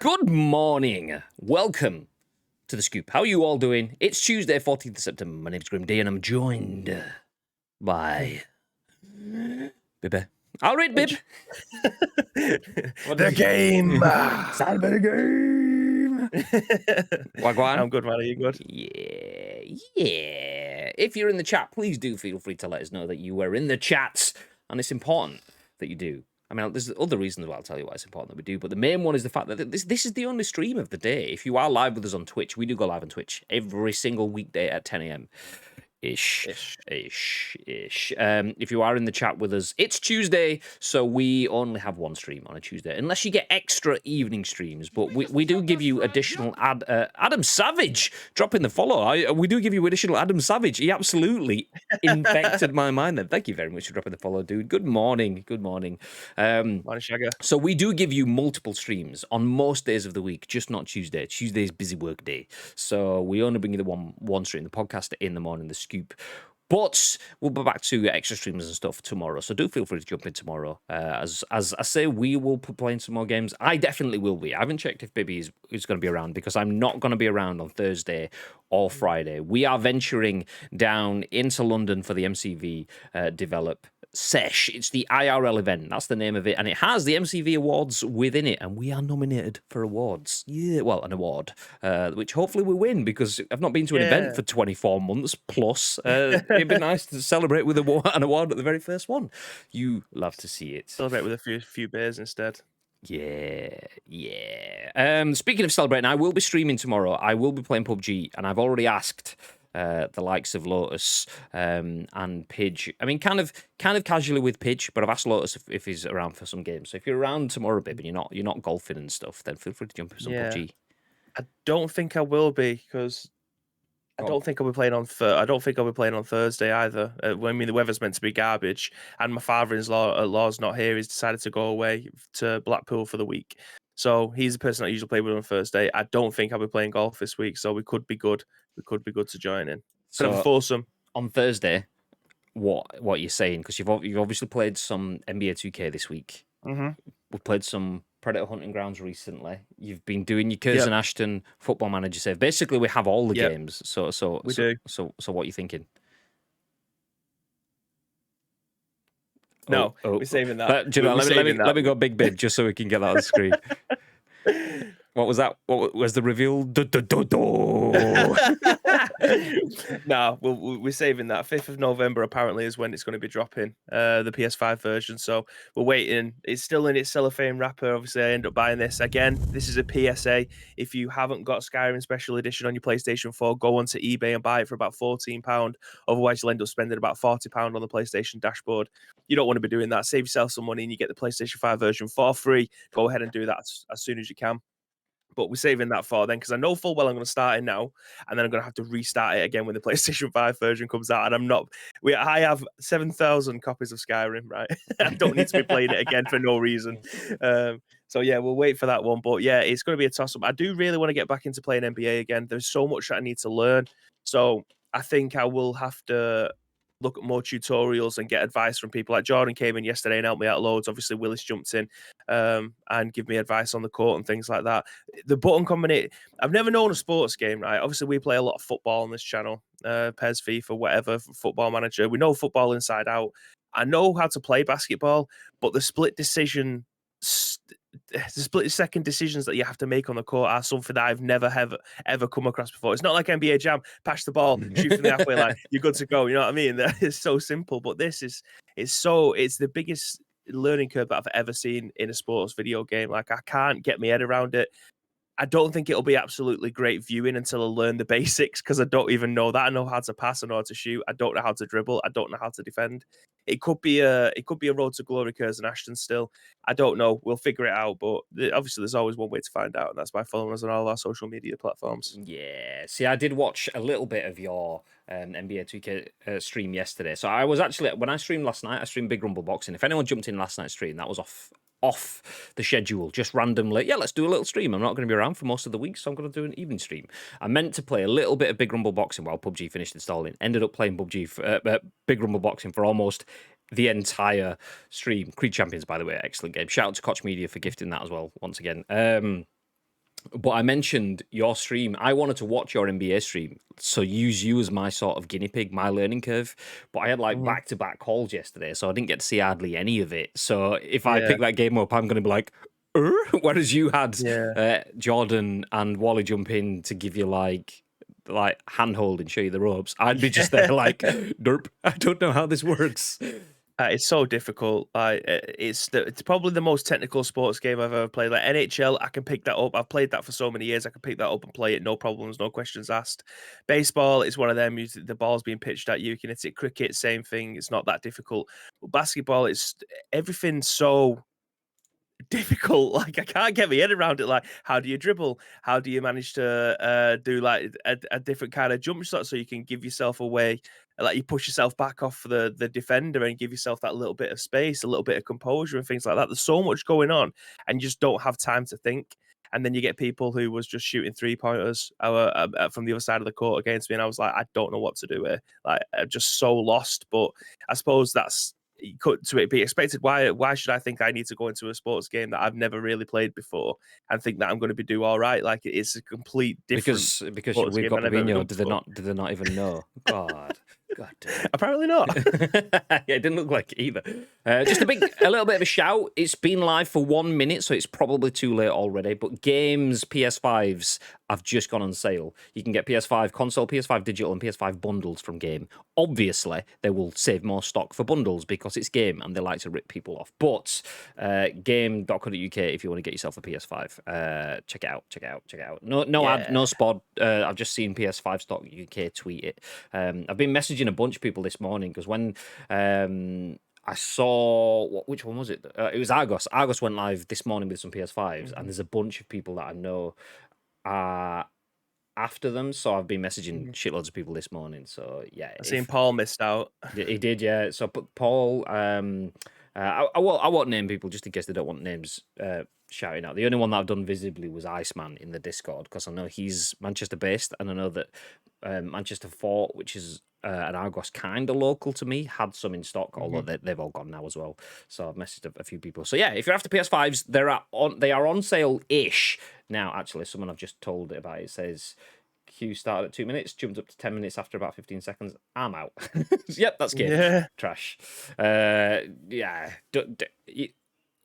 Good morning. Welcome to The Scoop. How are you all doing? It's Tuesday, 14th of September. My name's Grim D, and I'm joined by Bibbe. All right, Bib. The game. Salve game. Wagwan. I'm good, man. Are you good? Yeah. If you're in the chat, please do feel free to let us know that you were in the chats, and it's important that you do. I mean, there's other reasons why I'll tell you why it's important that we do, but the main one is the fact that this is the only stream of the day. If you are live with us on Twitch, we do go live on Twitch every single weekday at 10 a.m. Ish. If you are in the chat with us, it's Tuesday, so we only have one stream on a Tuesday, unless you get extra evening streams. But we do give you additional Adam Savage dropping the follow. We do give you additional Adam Savage. He absolutely infected my mind. Then thank you very much for dropping the follow, dude. Good morning. Good morning. Morning, Shagger. So we do give you multiple streams on most days of the week, just not Tuesday. Tuesday's busy work day, so we only bring you the one stream, the podcast in the morning, the Scoop. But we'll be back to extra streams and stuff tomorrow, so do feel free to jump in tomorrow. As I say, we will be playing some more games. I definitely will be. I haven't checked if Bibby is going to be around, because I'm not going to be around on Thursday or Friday. We are venturing down into London for the MCV Develop Sesh. It's the IRL event. That's the name of it. And it has the MCV Awards within it. And we are nominated for awards. Yeah, well, an award, which hopefully we win, because I've not been to an event for 24 months plus. It'd be nice to celebrate with an award at the very first one. You love to see it. Celebrate with a few beers instead. Yeah. Speaking of celebrating, I will be streaming tomorrow. I will be playing PUBG, and I've already asked the likes of Lotus and Pidge. I mean, kind of casually with Pidge, but I've asked Lotus if he's around for some games. So if you're around tomorrow, Bib, and you're not golfing and stuff, then feel free to jump in some PUBG. I don't think I will be, because I don't think I'll be playing on Thursday either. I mean, the weather's meant to be garbage, and my father-in-law's not here. He's decided to go away to Blackpool for the week. So he's the person I usually play with on Thursday. I don't think I'll be playing golf this week, so we could be good. We could be good to join in. So have a foursome on Thursday. What you're saying? Because you've obviously played some NBA 2K this week. Mm-hmm. We've played some Predator Hunting Grounds recently. You've been doing your Curzon Ashton Football Manager save. Basically, we have all the games. So what are you thinking? No, we're saving that. Let me go big bib just so we can get that on the screen. What was that? What was the reveal? No, we're saving that. 5th of November apparently is when it's going to be dropping, the PS5 version. So we're waiting. It's still in its cellophane wrapper. Obviously, I end up buying this. Again, this is a PSA. If you haven't got Skyrim Special Edition on your PlayStation 4, go onto eBay and buy it for about £14. Otherwise, you'll end up spending about £40 on the PlayStation dashboard. You don't want to be doing that. Save yourself some money and you get the PlayStation 5 version for free. Go ahead and do that as soon as you can. But we're saving that for then, because I know full well I'm going to start it now, and then I'm going to have to restart it again when the PlayStation 5 version comes out. And I have 7,000 copies of Skyrim, right? I don't need to be playing it again for no reason. So yeah, we'll wait for that one. But yeah, it's going to be a toss-up. I do really want to get back into playing NBA again. There's so much that I need to learn. So I think I will have to look at more tutorials and get advice from people. Like Jordan came in yesterday and helped me out loads. Obviously, Willis jumped in and give me advice on the court and things like that. The button combination, I've never known a sports game, right? Obviously, we play a lot of football on this channel, PES, FIFA, whatever, Football Manager. We know football inside out. I know how to play basketball, but the split-second decisions that you have to make on the court are something that I've never ever come across before. It's not like NBA Jam, pass the ball, shoot from the halfway line, you're good to go. You know what I mean? It's so simple, but this is it's the biggest learning curve that I've ever seen in a sports video game. Like, I can't get my head around it. I don't think it'll be absolutely great viewing until I learn the basics, because I don't even know that. I know how to pass, I know how to shoot, I don't know how to dribble, I don't know how to defend. It could be a road to glory, Curzon Ashton still. I don't know. We'll figure it out, but obviously there's always one way to find out, and that's by following us on all our social media platforms. Yeah. See, I did watch a little bit of your NBA 2K stream yesterday. So I was actually, when I streamed last night, I streamed Big Rumble Boxing. If anyone jumped in last night's stream, that was off the schedule, just randomly. Yeah, let's do a little stream. I'm not going to be around for most of the week, so I'm going to do an evening stream. I meant to play a little bit of Big Rumble Boxing while PUBG finished installing. Ended up playing Big Rumble Boxing for almost the entire stream. Creed Champions, by the way, excellent game. Shout out to Koch Media for gifting that as well, once again. But I mentioned your stream. I wanted to watch your NBA stream, so use you as my sort of guinea pig, my learning curve. But I had like Mhm. back-to-back calls yesterday, so I didn't get to see hardly any of it. So if I Yeah, pick that game up, I'm going to be like, whereas you had yeah. Jordan and Wally jump in to give you like handhold and show you the ropes. I'd be just there like, derp. I don't know how this works. It's so difficult. It's probably the most technical sports game I've ever played. Like NHL, I can pick that up. I've played that for so many years. I can pick that up and play it, no problems, no questions asked. Baseball is one of them. The ball's being pitched at you. You can hit it. Cricket, same thing. It's not that difficult. But basketball, it's everything's so difficult. Like I can't get my head around it. Like, how do you dribble? How do you manage to do like a different kind of jump shot so you can give yourself away? Like you push yourself back off the defender and give yourself that little bit of space, a little bit of composure and things like that. There's so much going on, and you just don't have time to think. And then you get people who was just shooting 3-pointers from the other side of the court against me, and I was like, I don't know what to do here. Like, I'm just so lost. But I suppose that's to be expected. Why should I think I need to go into a sports game that I've never really played before and think that I'm going to be do all right? Like it's a complete different Because sports we've game got I've never Pavino. done before. Did they not even know? God damn. Apparently not. Yeah, it didn't look like it either. Just a little bit of a shout. It's been live for 1 minute, so it's probably too late already. But games PS5s have just gone on sale. You can get PS5 console, PS5 digital, and PS5 bundles from Game. Obviously, they will save more stock for bundles because it's Game and they like to rip people off. But game.co.uk if you want to get yourself a PS5. Check it out. No ad, Yeah. no spod. I've just seen PS5 stock UK tweet it. I've been messaging a bunch of people this morning because when I saw which one was it? It was Argos. Argos went live this morning with some PS5s, and Mhm, there's a bunch of people that I know are after them. So I've been messaging mhm. shitloads of people this morning. So yeah, I seen if Paul missed out. he did, yeah. So Paul, I won't name people just in case they don't want names shouting out. The only one that I've done visibly was Iceman in the Discord because I know he's Manchester based, and I know that Manchester Fort, which is an Argos kind of local to me, had some in stock, although Mhm. they've all gone now as well. So I've messaged a few people. So yeah, if you're after PS5s, they are on sale ish now. Actually, someone I've just told about it says queue started at 2 minutes, jumped up to 10 minutes after about 15 seconds. I'm out. Yep, that's game. Yeah. Trash. Yeah.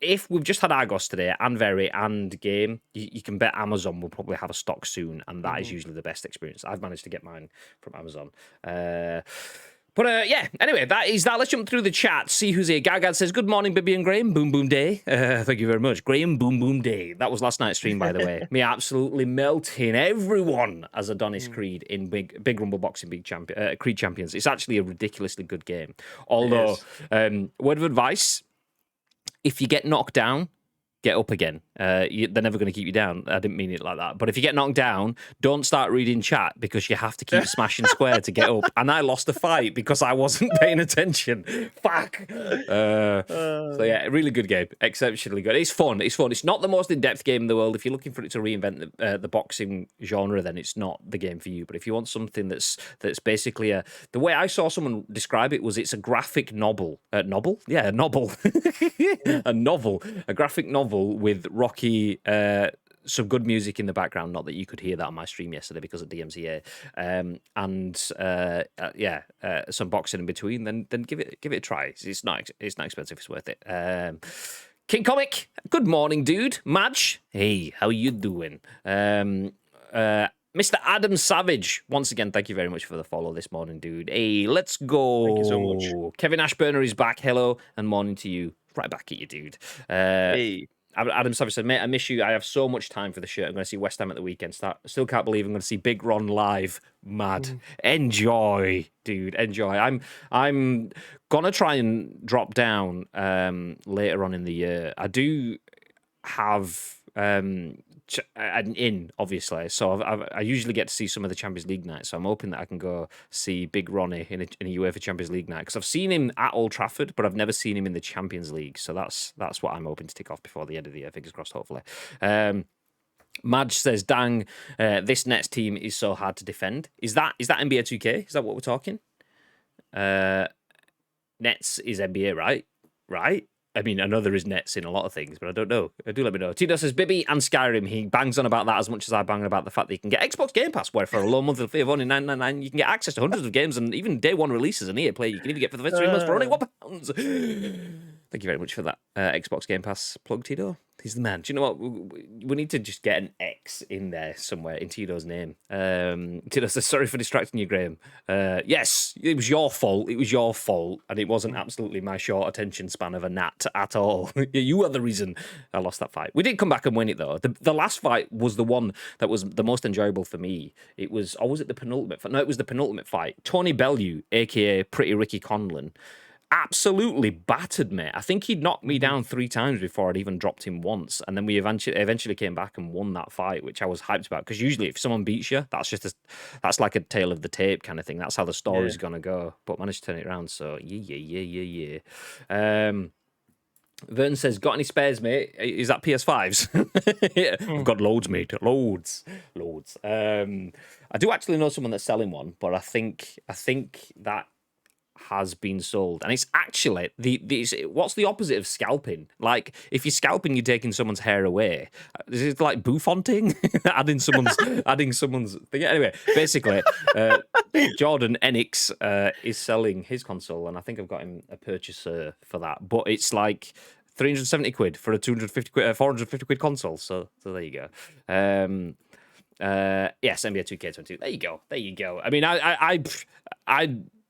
If we've just had Argos today and Very and Game, you can bet Amazon will probably have a stock soon, and that is Mhm. usually the best experience. I've managed to get mine from Amazon. But yeah, anyway, that is that. Let's jump through the chat, see who's here. Gagad says, good morning, Bibby and Graham. Boom, boom day. Thank you very much. Graham, boom, boom day. That was last night's stream, by the way. Me absolutely melting everyone as Adonis Mm. Creed in Big Rumble Boxing Creed Champions. It's actually a ridiculously good game. It Although, is. word of advice, if you get knocked down, get up again. They're never going to keep you down. I didn't mean it like that. But if you get knocked down, don't start reading chat because you have to keep smashing square to get up. And I lost a fight because I wasn't paying attention. Fuck. So yeah, really good game. Exceptionally good. It's fun. It's not the most in-depth game in the world. If you're looking for it to reinvent the boxing genre, then it's not the game for you. But if you want something that's basically the way I saw someone describe it was it's a graphic novel. Novel? Yeah, a novel. A novel. A graphic novel with rocky some good music in the background. Not that you could hear that on my stream yesterday because of DMCA, and some boxing in between. Then give it a try. It's not expensive. It's worth it. King Comic, good morning, dude. Madge, hey, how you doing? Mr. Adam Savage, once again, thank you very much for the follow this morning, dude. Hey, let's Thank you so much. go. Kevin Ashburner is back. Hello and morning to you. Right back at you, dude. Hey. Adam Savage said, mate, I miss you. I have so much time for the shirt. I'm going to see West Ham at the weekend. Still can't believe I'm going to see Big Ron live. Mad. Mhm. Enjoy, dude. Enjoy. I'm gonna try and drop down later on in the year. I do have an in, obviously, so I usually get to see some of the Champions League nights, so I'm hoping that I can go see Big Ronnie in a UEFA Champions League night, because I've seen him at Old Trafford, but I've never seen him in the Champions League, so that's what I'm hoping to tick off before the end of the year, fingers crossed, hopefully. Madge says, dang, this Nets team is so hard to defend. Is that NBA 2K? Is that what we're talking? Nets is NBA, right? Right? I mean, I know there is nets in a lot of things, but I don't know. Do let me know. Tito says, Bibby and Skyrim, he bangs on about that as much as I bang on about the fact that you can get Xbox Game Pass, where for a low monthly fee of only $9.99, you can get access to hundreds of games and even day one releases and EA Play. You can even get for the first 3 months for only £1. Thank you very much for that Xbox Game Pass plug, Tito. He's the man. Do you know what? We need to just get an X in there somewhere in Tito's name. Tito says, sorry for distracting you, Graham. Yes, it was your fault. It was your fault. And it wasn't absolutely my short attention span of a gnat at all. You were the reason I lost that fight. We did come back and win it, though. The last fight was the one that was the most enjoyable for me. It was, or was it the penultimate fight? No, it was the penultimate fight. Tony Bellew, a.k.a. Pretty Ricky Conlon, absolutely battered me. I think he'd knocked me down 3 times before I'd even dropped him once, and then we eventually came back and won that fight, which I was hyped about, because usually if someone beats you, that's like a tale of the tape kind of thing. That's how the story's gonna go. But managed to turn it around, so yeah. Vern says, got any spares, mate? Is that PS5s? Yeah, I've got loads, mate. Loads. I do actually know someone that's selling one, but I think that has been sold, and it's actually what's the opposite of scalping? Like, if you're scalping, you're taking someone's hair away. Is it like bouffanting? adding someone's thing. Anyway, basically, Jordan Enix is selling his console, and I think I've got him a purchaser for that, but it's like 370 quid for a 250 quid 450 quid console, so there you go. Yes, NBA 2K22. There you go. I mean, I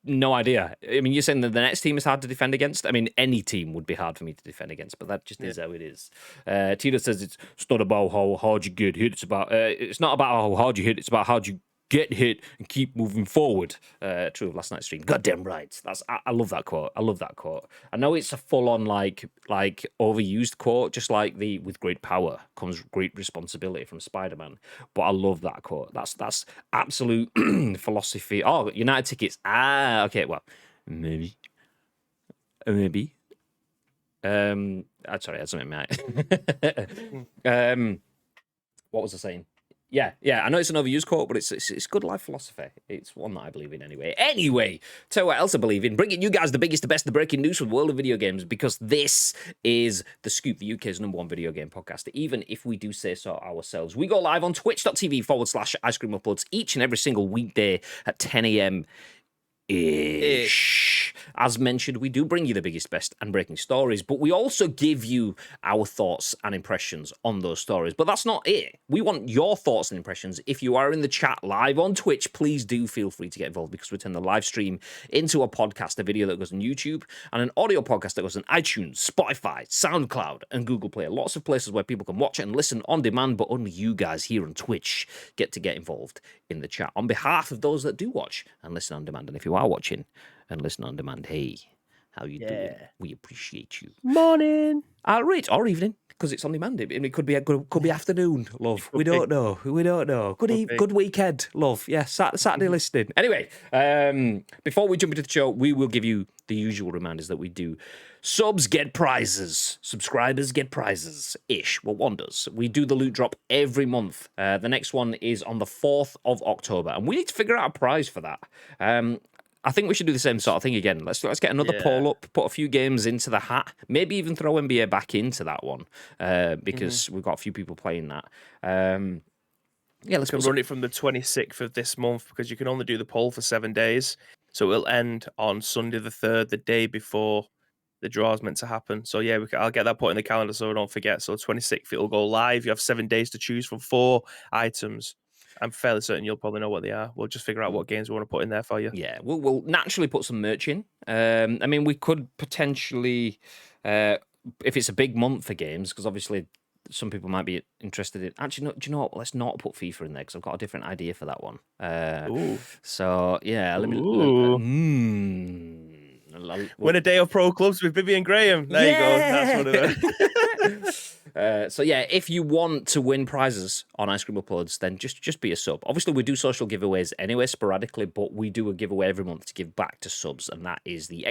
no idea. I mean, you're saying that the next team is hard to defend against? I mean, any team would be hard for me to defend against, but that just is how it is. Tito says it's not about how hard you get hit. It's not about how hard you hit. It's about how you get hit and keep moving forward. True of last night's stream. Goddamn right. I love that quote. I know it's a full-on like overused quote, just like with great power comes great responsibility from Spider-Man. But I love that quote. That's absolute philosophy. Oh, United tickets. Okay. Well, maybe. Sorry, I had something in mind. What was I saying? Yeah. I know it's an overused quote, but it's good life philosophy. It's one that I believe in anyway. Anyway, tell you what else I believe in. Bringing you guys the biggest, the best, the breaking news from the world of video games, because this is The Scoop, the UK's #1 video game podcast, even if we do say so ourselves. We go live on twitch.tv/Ice Cream Uploads each and every single weekday at 10 a.m. ish. As mentioned, we do bring you the biggest, best, and breaking stories, but we also give you our thoughts and impressions on those stories. But that's not it. We want your thoughts and impressions. If you are in the chat live on Twitch, please do feel free to get involved, because we turn the live stream into a podcast, a video that goes on YouTube, and an audio podcast that goes on iTunes, Spotify, SoundCloud, and Google Play. Lots of places where people can watch it and listen on demand, but only you guys here on Twitch get involved in the chat on behalf of those that do watch and listen on demand. And if you are watching and listen on demand, hey, how you doing? We appreciate you. Morning. Right, or evening, because it's on demand. It could be afternoon, love. We don't know. Good weekend, love. Yeah, Saturday listening. Anyway, before we jump into the show, we will give you the usual reminders that we do. Subs get prizes. Subscribers get prizes. Ish. Well, one does. We do the loot drop every month. The next one is on the 4th of October, and we need to figure out a prize for that. I think we should do the same sort of thing again. Let's get another poll up, put a few games into the hat, maybe even throw NBA back into that one, because we've got a few people playing that. Let's run it from the 26th of this month, because you can only do the poll for 7 days. So it'll end on Sunday the 3rd, the day before the draw is meant to happen. So yeah, I'll get that put in the calendar so I don't forget. So 26th, it'll go live. You have 7 days to choose from 4 items. I'm fairly certain you'll probably know what they are. We'll just figure out what games we want to put in there for you. Yeah, we'll naturally put some merch in. I mean, we could potentially, if it's a big month for games, because obviously some people might be interested in. Actually, no, do you know what? Let's not put FIFA in there, because I've got a different idea for that one. So yeah, let me. Win a day of pro clubs with Bibby and Graham. There you go. That's one of them. So yeah, if you want to win prizes on Ice Cream Uploads, then just be a sub. Obviously, we do social giveaways anyway, sporadically, but we do a giveaway every month to give back to subs, and that is the !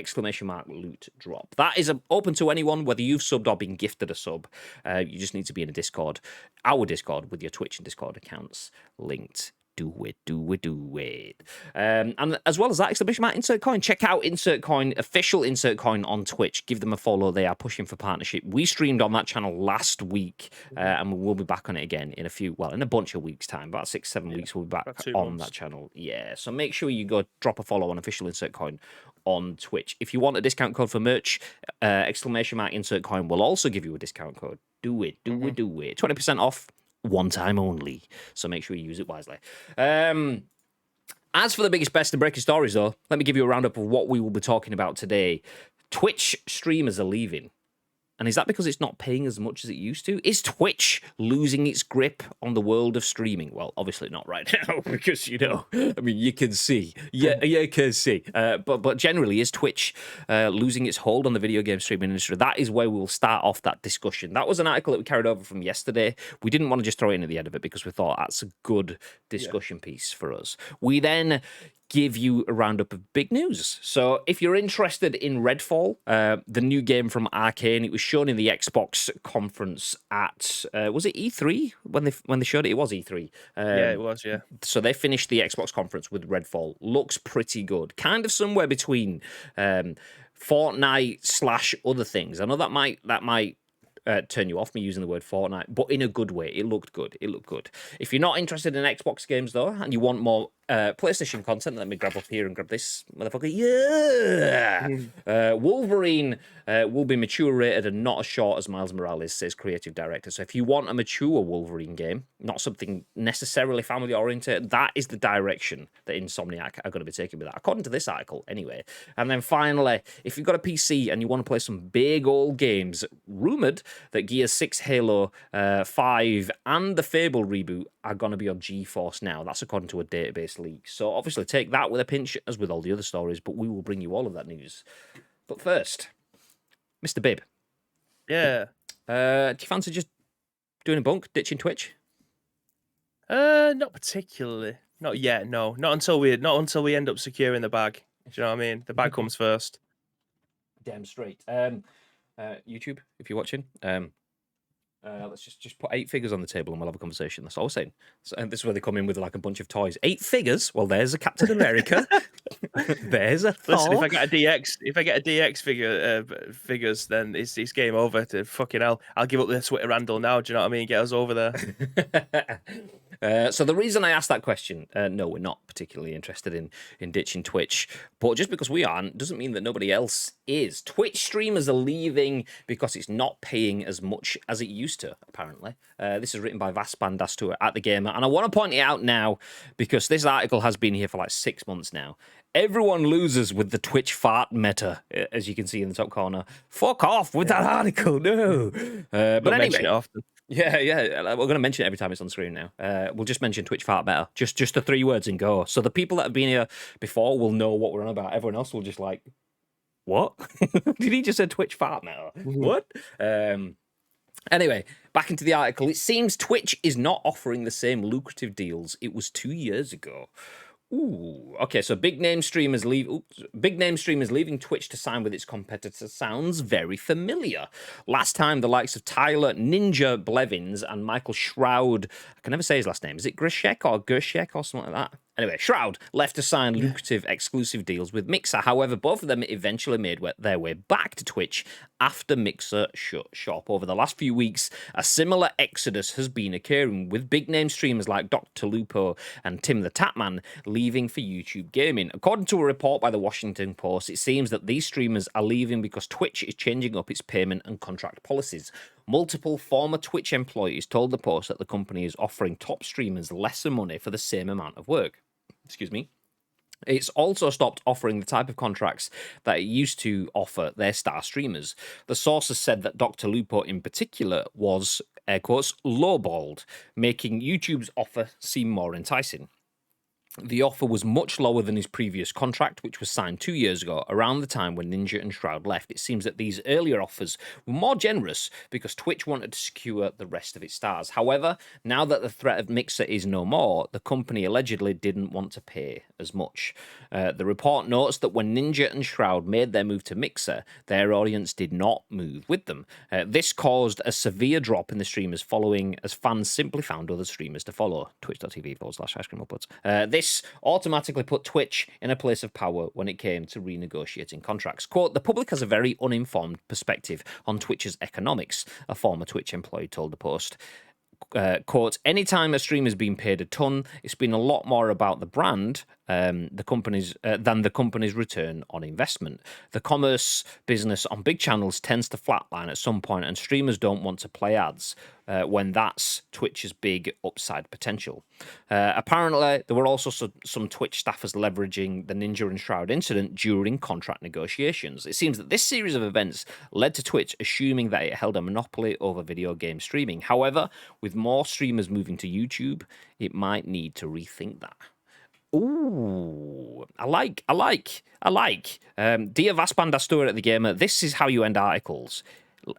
Loot drop. That is open to anyone, whether you've subbed or been gifted a sub. You just need to be in a Discord, our Discord, with your Twitch and Discord accounts linked Do it. And as well as that, exclamation mark insert coin. Check out insert coin, official insert coin on Twitch. Give them a follow. They are pushing for partnership. We streamed on that channel last week, and we will be back on it again in a bunch of weeks' time. About 6-7 weeks, we'll be back on that channel. Yeah. So make sure you go drop a follow on official insert coin on Twitch. If you want a discount code for merch, exclamation mark insert coin will also give you a discount code. Do it. 20% off. One time only, so make sure you use it wisely. As for the biggest, best, and breaking stories, though, let me give you a roundup of what we will be talking about today. Twitch streamers are leaving. And is that because it's not paying as much as it used to? Is Twitch losing its grip on the world of streaming? Well, obviously not right now, because, I mean, you can see. Yeah, you can see. But generally, is Twitch losing its hold on the video game streaming industry? That is where we'll start off that discussion. That was an article that we carried over from yesterday. We didn't want to just throw it in at the end of it because we thought that's a good discussion piece for us. We then give you a roundup of big news. So if you're interested in Redfall, the new game from Arkane, it was shown in the Xbox conference at was it E3 when they showed it? It was E3. Yeah, it was. Yeah. So they finished the Xbox conference with Redfall. Looks pretty good. Kind of somewhere between Fortnite / other things. I know that might turn you off me using the word Fortnite, but in a good way. It looked good. If you're not interested in Xbox games, though, and you want more PlayStation content, let me grab up here and grab this motherfucker. Yeah! Wolverine will be mature rated and not as short as Miles Morales, says creative director. So if you want a mature Wolverine game, not something necessarily family oriented, that is the direction that Insomniac are going to be taking with that, according to this article, anyway. And then finally, if you've got a PC and you want to play some big old games, rumored that Gears 6, Halo 5, and the Fable reboot are going to be on GeForce Now. That's according to a database leak. So obviously take that with a pinch, as with all the other stories, but we will bring you all of that news. But first, Mr. Bib. Yeah. Do you fancy just doing a bunk, ditching Twitch? Not particularly. Not yet, no. Not until we end up securing the bag. Do you know what I mean? The bag comes first. Damn straight. YouTube, if you're watching, let's just put 8 figures on the table and we'll have a conversation. That's all we're saying. So, and this is where they come in with like a bunch of toys. 8 figures? Well, there's a Captain America. There's a Thor. Listen, if I get a DX figures, then it's game over. To fucking hell, I'll give up the Twitter handle now. Do you know what I mean? Get us over there. So the reason I asked that question, no, we're not particularly interested in ditching Twitch, but just because we aren't doesn't mean that nobody else is. Twitch streamers are leaving because it's not paying as much as it used to, apparently. This is written by VASPAAN, DASTOOR, at the Gamer, and I want to point it out now because this article has been here for like 6 months now. Everyone loses with the Twitch fart meta, as you can see in the top corner. Fuck off with that article, no. But anyway, mention it often. Yeah, we're going to mention it every time it's on screen now. We'll just mention Twitch fart meta, just the 3 words and go. So the people that have been here before will know what we're on about. Everyone else will just like, what? Did he just say Twitch fart meta? What? Anyway, back into the article. It seems Twitch is not offering the same lucrative deals it was 2 years ago. Ooh, okay, so big name streamers leaving Twitch to sign with its competitor sounds very familiar. Last time, the likes of Tyler Ninja Blevins and Michael Shroud, I can never say his last name, is it Gershek or something like that? Anyway, Shroud left to sign lucrative exclusive deals with Mixer. However, both of them eventually made their way back to Twitch after Mixer shut shop. Over the last few weeks, a similar exodus has been occurring, with big-name streamers like Dr. Lupo and Tim the Tapman leaving for YouTube Gaming. According to a report by the Washington Post, it seems that these streamers are leaving because Twitch is changing up its payment and contract policies. Multiple former Twitch employees told the Post that the company is offering top streamers lesser money for the same amount of work. Excuse me. It's also stopped offering the type of contracts that it used to offer their star streamers. The sources said that Dr. Lupo in particular was, air quotes, lowballed, making YouTube's offer seem more enticing. The offer was much lower than his previous contract, which was signed 2 years ago, around the time when Ninja and Shroud left. It seems that these earlier offers were more generous because Twitch wanted to secure the rest of its stars. However, now that the threat of Mixer is no more, the company allegedly didn't want to pay as much. The report notes that when Ninja and Shroud made their move to Mixer, their audience did not move with them. This caused a severe drop in the streamers following, as fans simply found other streamers to follow. Twitch.tv/icecreamupwards. This automatically put Twitch in a place of power when it came to renegotiating contracts. Quote, the public has a very uninformed perspective on Twitch's economics, a former Twitch employee told the Post. Quote, anytime a streamer's been paid a ton, it's been a lot more about the brand than the company's return on investment. The commerce business on big channels tends to flatline at some point, and streamers don't want to play ads when that's Twitch's big upside potential. Apparently, there were also some Twitch staffers leveraging the Ninja and Shroud incident during contract negotiations. It seems that this series of events led to Twitch assuming that it held a monopoly over video game streaming. However, with more streamers moving to YouTube, it might need to rethink that. Ooh, I like. Dear VASPAAN, DASTOOR at the Gamer, this is how you end articles.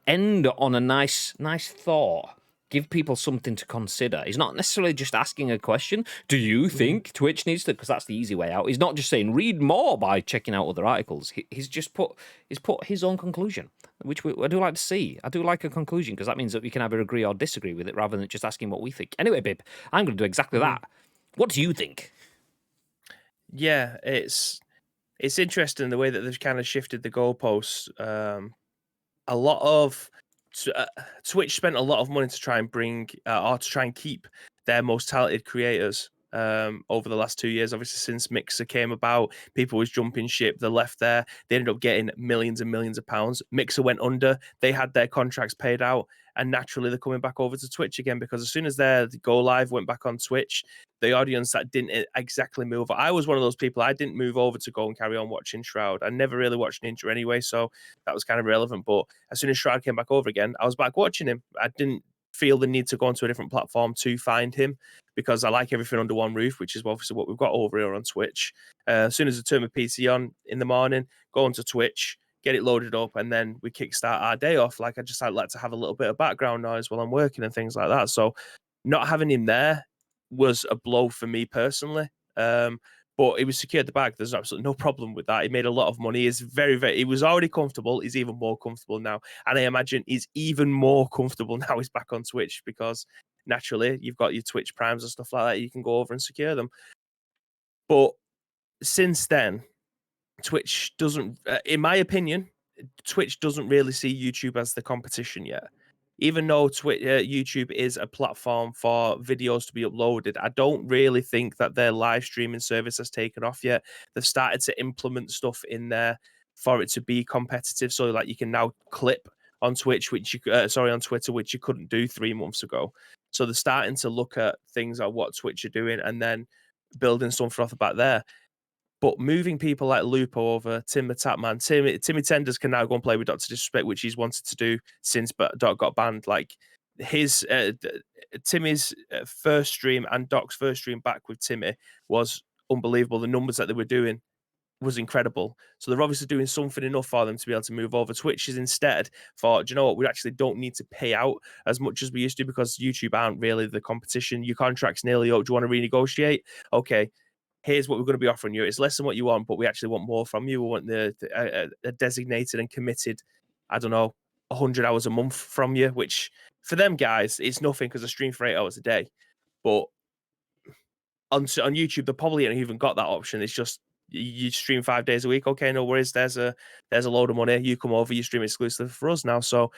End on a nice thought. Give people something to consider. He's not necessarily just asking a question. Do you think Twitch needs to? Because that's the easy way out. He's not just saying read more by checking out other articles. He's put his own conclusion, which I do like to see. I do like a conclusion because that means that we can either agree or disagree with it rather than just asking what we think. Anyway, babe, I'm going to do exactly that. What do you think? Yeah, it's interesting the way that they've kind of shifted the goalposts. A lot of Twitch spent a lot of money to try and bring or to try and keep their most talented creators over the last 2 years. Obviously, since Mixer came about, people was jumping ship. They left there. They ended up getting millions and millions of pounds. Mixer went under. They had their contracts paid out. And naturally, they're coming back over to Twitch again because as soon as their go live went back on Twitch, the audience that didn't exactly move. I was one of those people. I didn't move over to go and carry on watching Shroud. I never really watched Ninja anyway, so that was kind of irrelevant. But as soon as Shroud came back over again, I was back watching him. I didn't feel the need to go onto a different platform to find him because I like everything under one roof, which is obviously what we've got over here on Twitch. As soon as I turn my PC on in the morning, go onto Twitch, get it loaded up, and then we kickstart our day off. Like I'd like to have a little bit of background noise while I'm working and things like that. So not having him there was a blow for me personally. But he was secured the bag. There's absolutely no problem with that. He made a lot of money. He's he was already comfortable. He's even more comfortable now. And I imagine he's even more comfortable now he's back on Twitch because naturally you've got your Twitch primes and stuff like that. You can go over and secure them. But since then, Twitch doesn't, in my opinion, Twitch doesn't really see YouTube as the competition yet. Even though YouTube is a platform for videos to be uploaded, I don't really think that their live streaming service has taken off yet. They've started to implement stuff in there for it to be competitive. So, like, you can now clip on Twitch, on Twitter, which you couldn't do 3 months ago. So they're starting to look at things like what Twitch are doing and then building something off the back there. But moving people like Lupo over, Tim the Tapman, Timmy Tenders can now go and play with Dr. Disrespect, which he's wanted to do since Doc got banned. Like his Timmy's first stream and Doc's first stream back with Timmy was unbelievable. The numbers that they were doing was incredible. So they're obviously doing something enough for them to be able to move over. Twitch is instead for, do you know what? We actually don't need to pay out as much as we used to because YouTube aren't really the competition. Your contract's nearly up. Do you want to renegotiate? Okay. Here's what we're going to be offering you. It's less than what you want, but we actually want more from you. We want a designated and committed, I don't know, 100 hours a month from you, which for them guys, it's nothing because I stream for 8 hours a day. But on YouTube, they probably ain't even got that option. It's just you stream 5 days a week. Okay, no worries. There's a load of money. You come over, you stream exclusively for us now. So,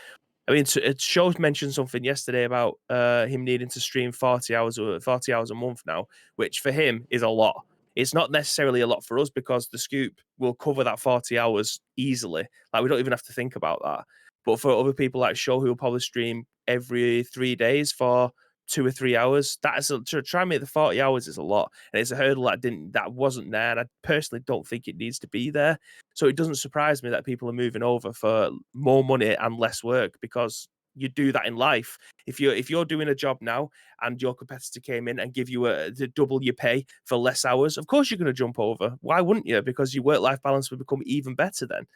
I mean, Show mentioned something yesterday about him needing to stream 40 hours a month now, which for him is a lot. It's not necessarily a lot for us because the Scoop will cover that 40 hours easily. Like, we don't even have to think about that. But for other people like Show, who will probably stream every 3 days for 2 or 3 hours, to try and make the 40 hours is a lot. And it's a hurdle that wasn't there. And I personally don't think it needs to be there. So it doesn't surprise me that people are moving over for more money and less work because you do that in life. If you're doing a job now and your competitor came in and give you the double your pay for less hours, of course you're going to jump over. Why wouldn't you? Because your work life balance would become even better then.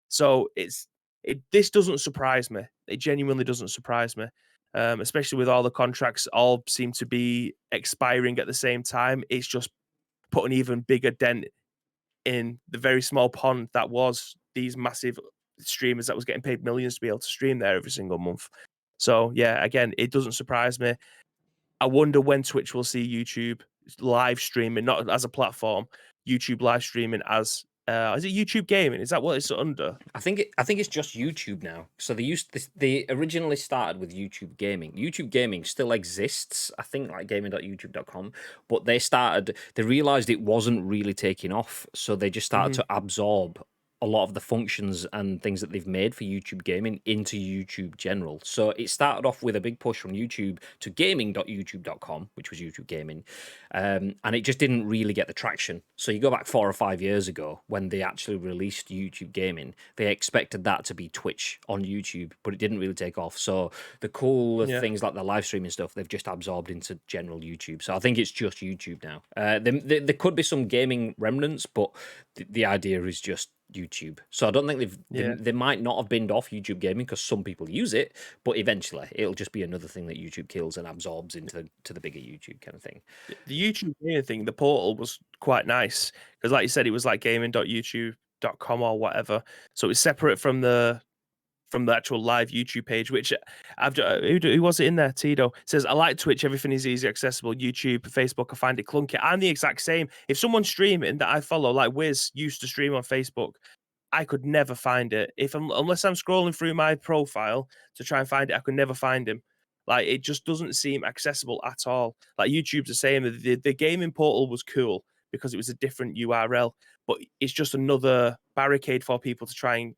So this doesn't surprise me. It genuinely doesn't surprise me, especially with all the contracts all seem to be expiring at the same time. It's just put an even bigger dent in the very small pond that was these massive streamers that was getting paid millions to be able to stream there every single month. So yeah, again, it doesn't surprise me. I wonder when Twitch will see YouTube live streaming, not as a platform, YouTube live streaming as is it YouTube gaming? Is that what it's under? I think it's just YouTube now. So they originally started with YouTube gaming. YouTube gaming still exists, I think, like gaming.youtube.com, but they realized it wasn't really taking off, so they just started to absorb a lot of the functions and things that they've made for YouTube gaming into YouTube general. So it started off with a big push from YouTube to gaming.youtube.com, which was YouTube gaming, and it just didn't really get the traction. So you go back 4 or 5 years ago when they actually released YouTube gaming, they expected that to be Twitch on YouTube, but it didn't really take off. So the cool things like the live streaming stuff, they've just absorbed into general YouTube. So I think it's just YouTube now. There could be some gaming remnants, but the idea is just YouTube. So I don't think they might not have binned off YouTube gaming because some people use it, but eventually it'll just be another thing that YouTube kills and absorbs into the bigger YouTube kind of thing. The YouTube gaming thing, the portal was quite nice because, like you said, it was like gaming.youtube.com or whatever. So it's separate from the actual live YouTube page, which who was it in there? Tito says, I like Twitch, everything is easy accessible. YouTube, Facebook, I find it clunky. I'm the exact same. If someone's streaming that I follow, like Wiz used to stream on Facebook, I could never find it. Unless I'm scrolling through my profile to try and find it, I could never find him. Like, it just doesn't seem accessible at all. Like, YouTube's the same. The gaming portal was cool because it was a different URL, but it's just another barricade for people to try and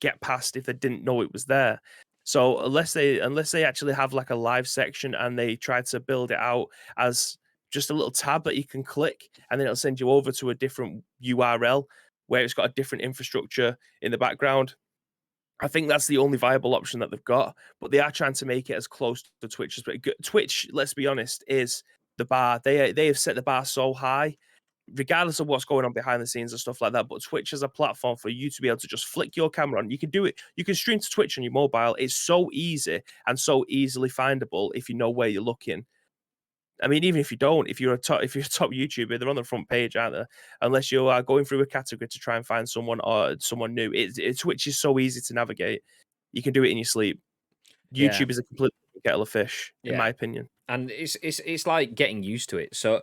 get past if they didn't know it was there. So unless they actually have like a live section and they try to build it out as just a little tab that you can click and then it'll send you over to a different URL where it's got a different infrastructure in the background, I think that's the only viable option that they've got. But they are trying to make it as close to Twitch as Twitch, let's be honest, is the bar. They have set the bar so high regardless of what's going on behind the scenes and stuff like that. But Twitch is a platform for you to be able to just flick your camera on. You can do it. You can stream to Twitch on your mobile. It's so easy and so easily findable if you know where you're looking. I mean, even if you don't, if you're a top YouTuber, they're on the front page, aren't they? Unless you are going through a category to try and find someone or someone new. Twitch is so easy to navigate. You can do it in your sleep. YouTube is a complete kettle of fish, in my opinion. And it's like getting used to it. So,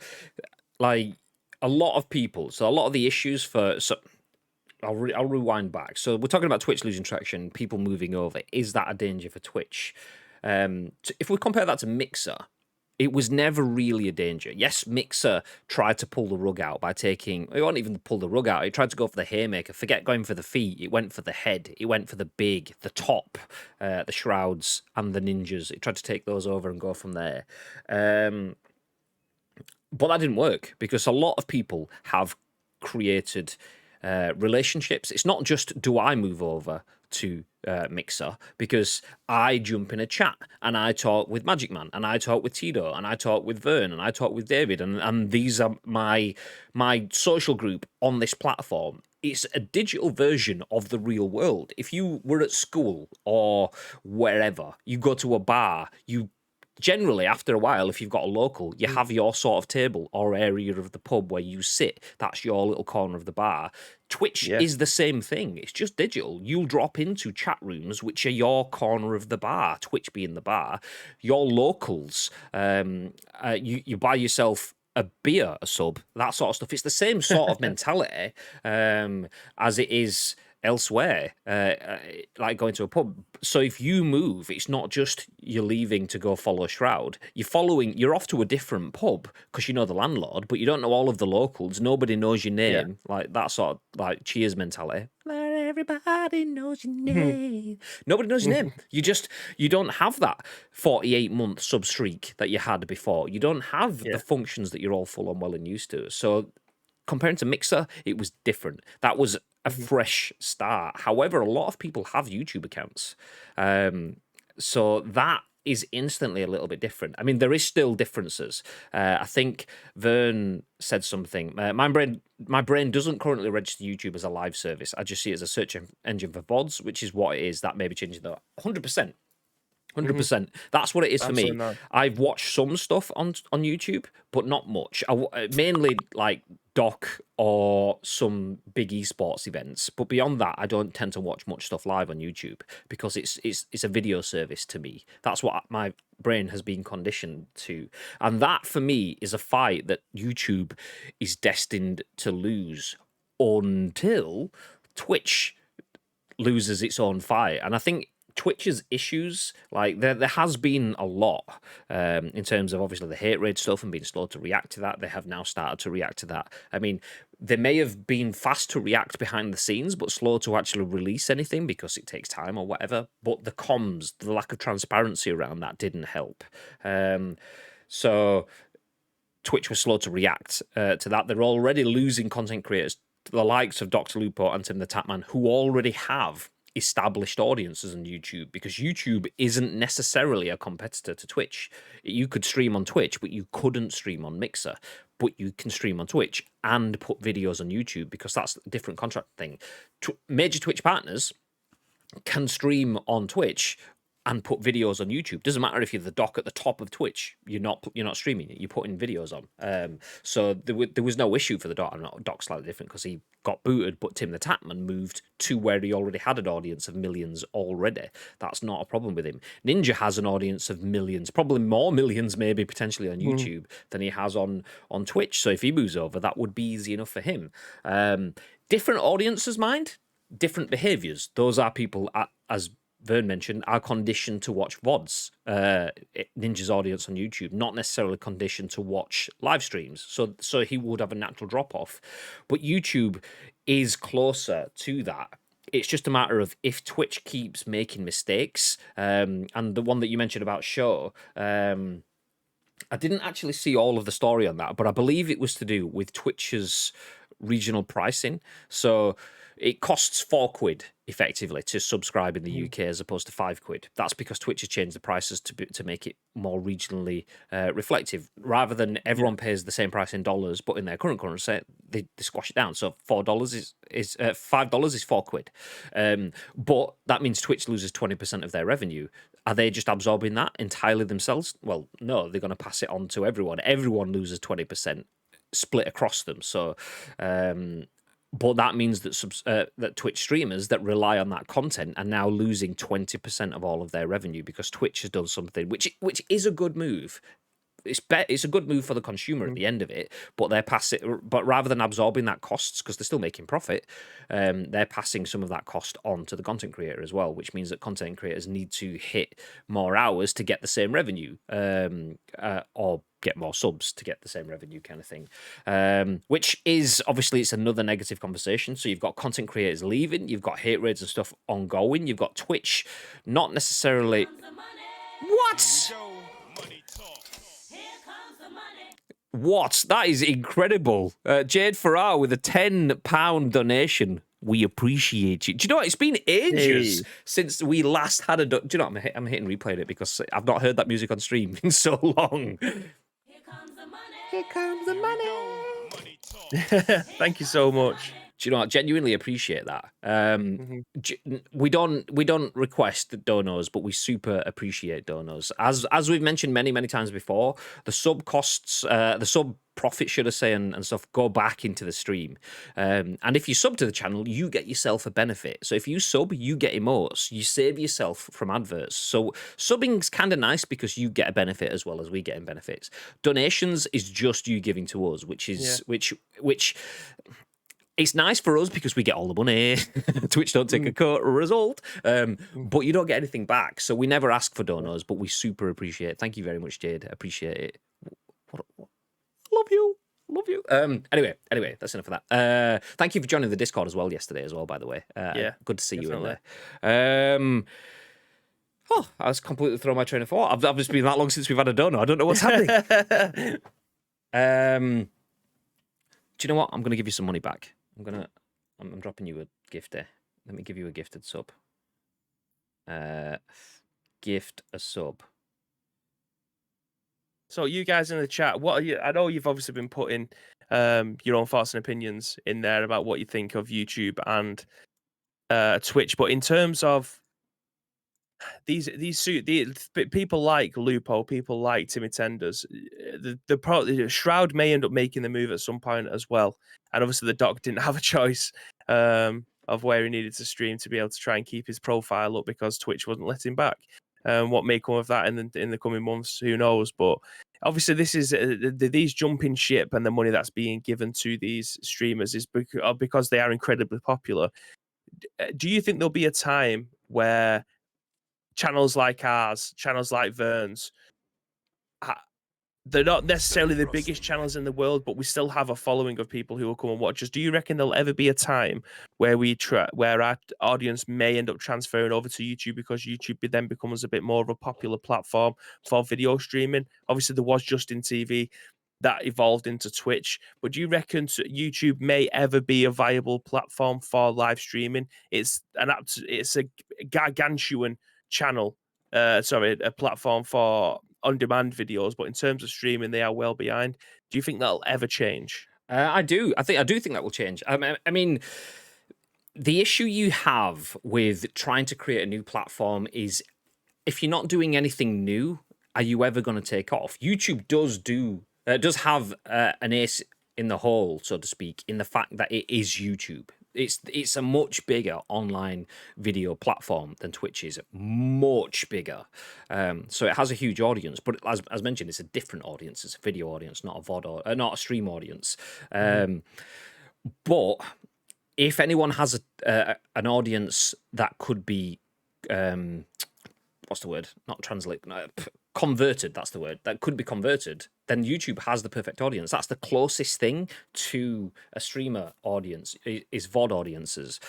like, a lot of people, so a lot of the issues I'll rewind back. So we're talking about Twitch losing traction, people moving over. Is that a danger for Twitch? If we compare that to Mixer, it was never really a danger. Yes, Mixer tried to pull the rug out by taking... It wasn't even pull the rug out. It tried to go for the haymaker. Forget going for the feet. It went for the head. It went for the big, the top, the shrouds, and the ninjas. It tried to take those over and go from there. But that didn't work because a lot of people have created relationships. It's not just do I move over to Mixer, because I jump in a chat and I talk with Magic Man and I talk with Tito and I talk with Vern and I talk with David, and these are my social group on this platform. It's a digital version of the real world. If you were at school or wherever, you go to a bar, you generally, after a while, if you've got a local, you have your sort of table or area of the pub where you sit. That's your little corner of the bar. Twitch is the same thing. It's just digital. You'll drop into chat rooms, which are your corner of the bar, Twitch being the bar. Your locals, you buy yourself a beer, a sub, that sort of stuff. It's the same sort of mentality as it is elsewhere, like going to a pub. So if you move, it's not just you're leaving to go follow Shroud. You're off to a different pub because you know the landlord, but you don't know all of the locals. Nobody knows your name, like that sort of like Cheers mentality. Everybody knows your name. Nobody knows your name. You don't have that 48-month sub streak that you had before. You don't have the functions that you're all full on well and used to. So comparing to Mixer, it was different. That was a fresh start. However, a lot of people have YouTube accounts. So that is instantly a little bit different. I mean, there is still differences. I think Vern said something. My brain doesn't currently register YouTube as a live service. I just see it as a search engine for VODs, which is what it is. That may be changing though. 100%. 100%. That's what it is for me. Absolutely not. I've watched some stuff on YouTube, but not much. Mainly like doc or some big esports events. But beyond that, I don't tend to watch much stuff live on YouTube because it's a video service to me. That's what my brain has been conditioned to. And that for me is a fight that YouTube is destined to lose until Twitch loses its own fight. And I think Twitch's issues, like there has been a lot in terms of obviously the hate rate stuff and being slow to react to that. They have now started to react to that. I mean, they may have been fast to react behind the scenes, but slow to actually release anything because it takes time or whatever. But the comms, the lack of transparency around that didn't help. So Twitch was slow to react to that. They're already losing content creators, the likes of Dr. Lupo and Tim the Tapman, who already have established audiences on YouTube, because YouTube isn't necessarily a competitor to Twitch. You could stream on Twitch, but you couldn't stream on Mixer. But you can stream on Twitch and put videos on YouTube because that's a different contract thing. Major Twitch partners can stream on Twitch and put videos on YouTube. Doesn't matter if you're the doc at the top of Twitch. You're not streaming it. You're putting videos on. So there was no issue for the doc. Doc's slightly different because he got booted, but Tim the Tapman moved to where he already had an audience of millions already. That's not a problem with him. Ninja has an audience of millions, probably more millions, maybe potentially on YouTube than he has on Twitch. So if he moves over, that would be easy enough for him. Different audiences, mind, different behaviors. Those are people as Vern mentioned, are conditioned to watch VODs, Ninja's audience on YouTube, not necessarily conditioned to watch live streams. So he would have a natural drop off. But YouTube is closer to that. It's just a matter of if Twitch keeps making mistakes. And the one that you mentioned about Show, I didn't actually see all of the story on that, but I believe it was to do with Twitch's regional pricing. So it costs £4 effectively to subscribe in the UK as opposed to £5. That's because Twitch has changed the prices to make it more regionally reflective. Rather than everyone pays the same price in dollars, but in their current currency, they squash it down. So $5 is £4. But that means Twitch loses 20% of their revenue. Are they just absorbing that entirely themselves? Well, no, they're going to pass it on to everyone. Everyone loses 20% split across them. So but that means that that Twitch streamers that rely on that content are now losing 20% of all of their revenue because Twitch has done something which is a good move. It's a good move for the consumer at the end of it, but they're passing. But rather than absorbing that costs because they're still making profit, they're passing some of that cost on to the content creator as well, which means that content creators need to hit more hours to get the same revenue, or get more subs to get the same revenue, kind of thing. Which is obviously it's another negative conversation. So you've got content creators leaving, you've got hate raids and stuff ongoing, you've got Twitch not necessarily. What? What? That is incredible. Jade Farrar with a £10 donation. We appreciate you. Do you know what? It's been ages since we last had a... Do you know what? I'm hitting replaying it because I've not heard that music on stream in so long. Here comes the money. Here comes the money. Thank you so much. Do you know what? Genuinely appreciate that. We don't request donos, but we super appreciate donos. As we've mentioned many times before, the sub costs, the sub profit, should I say, and stuff go back into the stream. And if you sub to the channel, you get yourself a benefit. So if you sub, you get emotes. You save yourself from adverts. So subbing's kind of nice because you get a benefit as well as we getting benefits. Donations is just you giving to us, which is which. It's nice for us because we get all the money. Twitch don't take a cut result, but you don't get anything back. So we never ask for donors, but we super appreciate it. Thank you very much, Jade. Appreciate it. Love you. Anyway, that's enough of that. Thank you for joining the Discord as well yesterday as well, by the way. Good to see you in there. I was completely throwing my train of thought. I've just been that long since we've had a donor. I don't know what's happening. Do you know what? I'm going to give you some money back. I'm dropping you a gift there. Let me give you a gifted sub. gift a sub. So you guys in the chat, what are you? I know you've obviously been putting your own thoughts and opinions in there about what you think of YouTube and Twitch, but in terms of people like Lupo, people like Timmy Tenders, the Shroud may end up making the move at some point as well. And obviously the Doc didn't have a choice of where he needed to stream to be able to try and keep his profile up because Twitch wasn't letting back. What may come of that in the coming months, who knows? But obviously, this is these jumping ship and the money that's being given to these streamers is because they are incredibly popular. Do you think there'll be a time where channels like ours, channels like Vern's, they're not necessarily the biggest channels in the world, but we still have a following of people who will come and watch us? Do you reckon there'll ever be a time where where our audience may end up transferring over to YouTube because YouTube then becomes a bit more of a popular platform for video streaming? Obviously, there was Justin TV that evolved into Twitch, but do you reckon YouTube may ever be a viable platform for live streaming? It's a gargantuan channel, a platform for on-demand videos, but in terms of streaming, they are well behind. Do you think that'll ever change? I do. I do think that will change. I mean, the issue you have with trying to create a new platform is if you're not doing anything new, are you ever going to take off? YouTube does have an ace in the hole, so to speak, in the fact that it is YouTube. It's a much bigger online video platform than Twitch is, much bigger. So it has a huge audience, but as mentioned, it's a different audience. It's a video audience, not a VOD or not a stream audience. But if anyone has an audience that could be what's the word? Not translate. Converted. That's the word. That could be converted. Then YouTube has the perfect audience. That's the closest thing to a streamer audience is VOD audiences.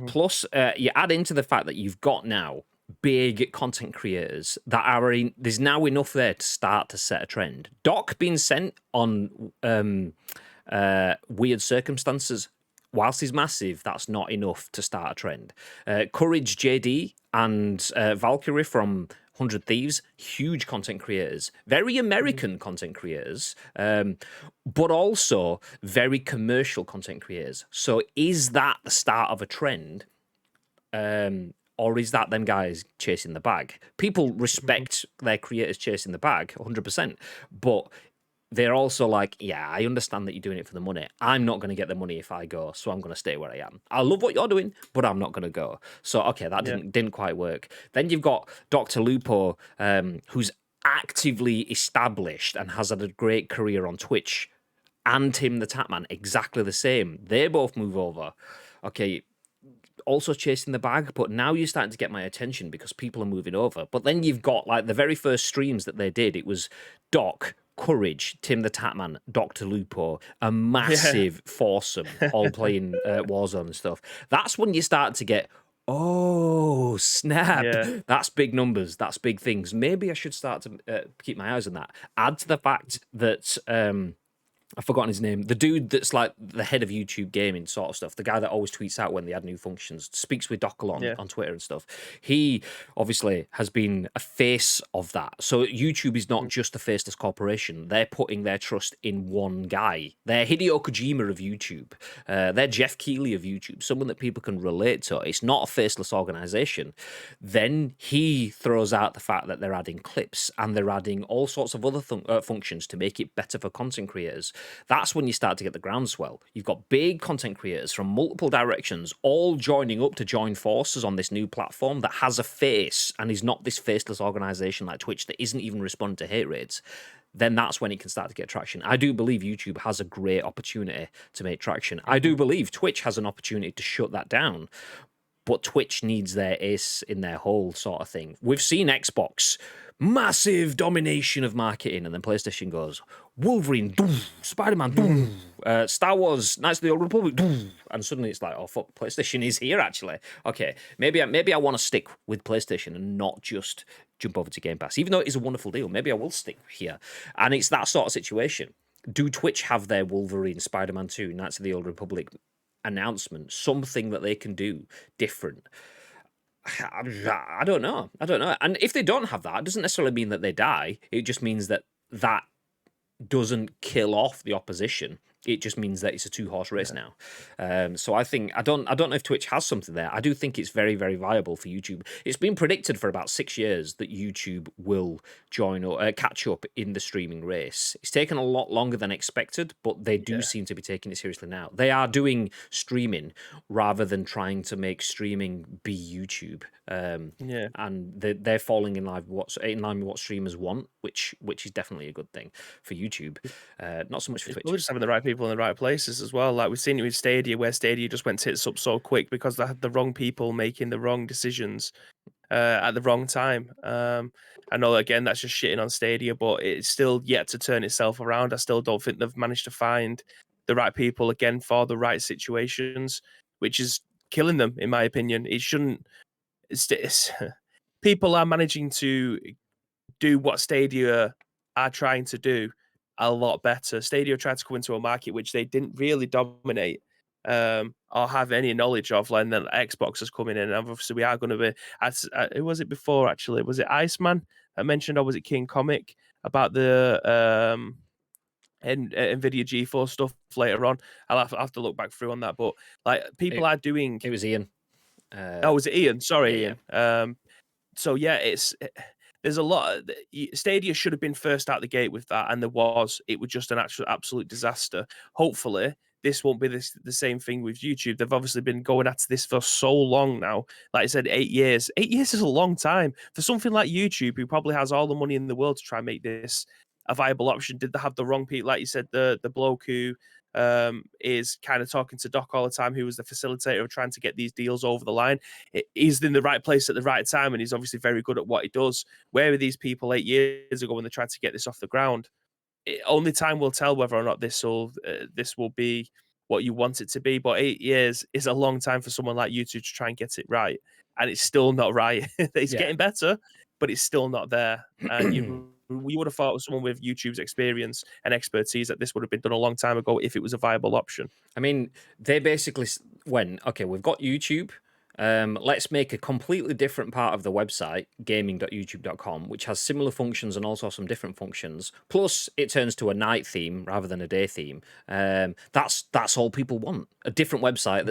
Plus, you add into the fact that you've got now big content creators that are in. There's now enough there to start to set a trend. Doc being sent on weird circumstances. Whilst he's massive, that's not enough to start a trend. Courage JD and Valkyrie from 100 Thieves, huge content creators, very American content creators, but also very commercial content creators. So is that the start of a trend? Or is that them guys chasing the bag? People respect their creators chasing the bag, 100%. But they're also like, yeah, I understand that you're doing it for the money. I'm not going to get the money if I go, so I'm going to stay where I am. I love what you're doing, but I'm not going to go. So, okay, that didn't quite work. Then you've got Dr. Lupo, who's actively established and has had a great career on Twitch, and Tim the Tatman, exactly the same. They both move over. Okay, also chasing the bag, but now you're starting to get my attention because people are moving over. But then you've got, like, the very first streams that they did, it was Doc, Courage, Tim the Tatman, Dr. Lupo, a massive foursome all playing Warzone and stuff. That's when you start to get, oh, snap. That's big numbers. That's big things. Maybe I should start to keep my eyes on that. Add to the fact that I've forgotten his name. The dude that's like the head of YouTube gaming sort of stuff. The guy that always tweets out when they add new functions, speaks with Doc a lot on Twitter and stuff. He obviously has been a face of that. So YouTube is not just a faceless corporation. They're putting their trust in one guy. They're Hideo Kojima of YouTube. They're Jeff Keighley of YouTube. Someone that people can relate to. It's not a faceless organization. Then he throws out the fact that they're adding clips and they're adding all sorts of other functions to make it better for content creators. That's when you start to get the groundswell. You've got big content creators from multiple directions all joining up to join forces on this new platform that has a face and is not this faceless organization like Twitch that isn't even responding to hate rates. Then that's when it can start to get traction. I do believe YouTube has a great opportunity to make traction. I do believe Twitch has an opportunity to shut that down. But Twitch needs their ace in their hole sort of thing. We've seen Xbox, massive domination of marketing, and then PlayStation goes, Wolverine, Spider-Man, Star Wars, Knights of the Old Republic, and suddenly it's like, oh, fuck, PlayStation is here, actually. Okay, maybe I want to stick with PlayStation and not just jump over to Game Pass. Even though it is a wonderful deal, maybe I will stick here. And it's that sort of situation. Do Twitch have their Wolverine, Spider-Man 2, Knights of the Old Republic announcement, something that they can do different? I don't know. I don't know. And if they don't have that, it doesn't necessarily mean that they die. It just means that that doesn't kill off the opposition. It just means that it's a two-horse race now. So I think I don't know if Twitch has something there. I do think it's very, very viable for YouTube. It's been predicted for about 6 years that YouTube will join or catch up in the streaming race. It's taken a lot longer than expected, but they do seem to be taking it seriously now. They are doing streaming rather than trying to make streaming be YouTube. Yeah. And they're falling in line with what streamers want, which is definitely a good thing for YouTube. Not so much for Twitch. We're just having the right people in the right places as well. Like we've seen it with Stadia, where Stadia just went tits up so quick because they had the wrong people making the wrong decisions at the wrong time. I know again that's just shitting on Stadia, but it's still yet to turn itself around. I still don't think they've managed to find the right people again for the right situations, which is killing them, in my opinion. It shouldn't. People are managing to do what Stadia are trying to do a lot better. Stadia tried to come into a market which they didn't really dominate or have any knowledge of, like then Xbox is coming in, and obviously we are going to be. Who was it before? Actually, was it Iceman I mentioned, or was it King Comic about the NVIDIA GeForce stuff later on? I'll have to look back through on that, but like people are doing. It was Ian. Oh, was it Ian? Sorry, yeah. Ian. So yeah, there's a lot. Stadia should have been first out the gate with that, and there was. It was just an absolute disaster. Hopefully, this won't be the same thing with YouTube. They've obviously been going at this for so long now. Like I said, 8 years. 8 years is a long time for something like YouTube, who probably has all the money in the world to try and make this a viable option. Did they have the wrong people? Like you said, the bloke who is kind of talking to Doc all the time, who was the facilitator of trying to get these deals over the line. He's in the right place at the right time, and he's obviously very good at what he does. Where were these people 8 years ago when they tried to get this off the ground? Only time will tell whether or not this will be what you want it to be. But 8 years is a long time for someone like you to try and get it right, and it's still not right. It's getting better, but it's still not there. And we would have thought with someone with YouTube's experience and expertise that this would have been done a long time ago if it was a viable option. I mean, they basically went, okay, we've got YouTube. Let's make a completely different part of the website, gaming.youtube.com, which has similar functions and also some different functions. Plus, it turns to a night theme rather than a day theme. That's all people want. A different website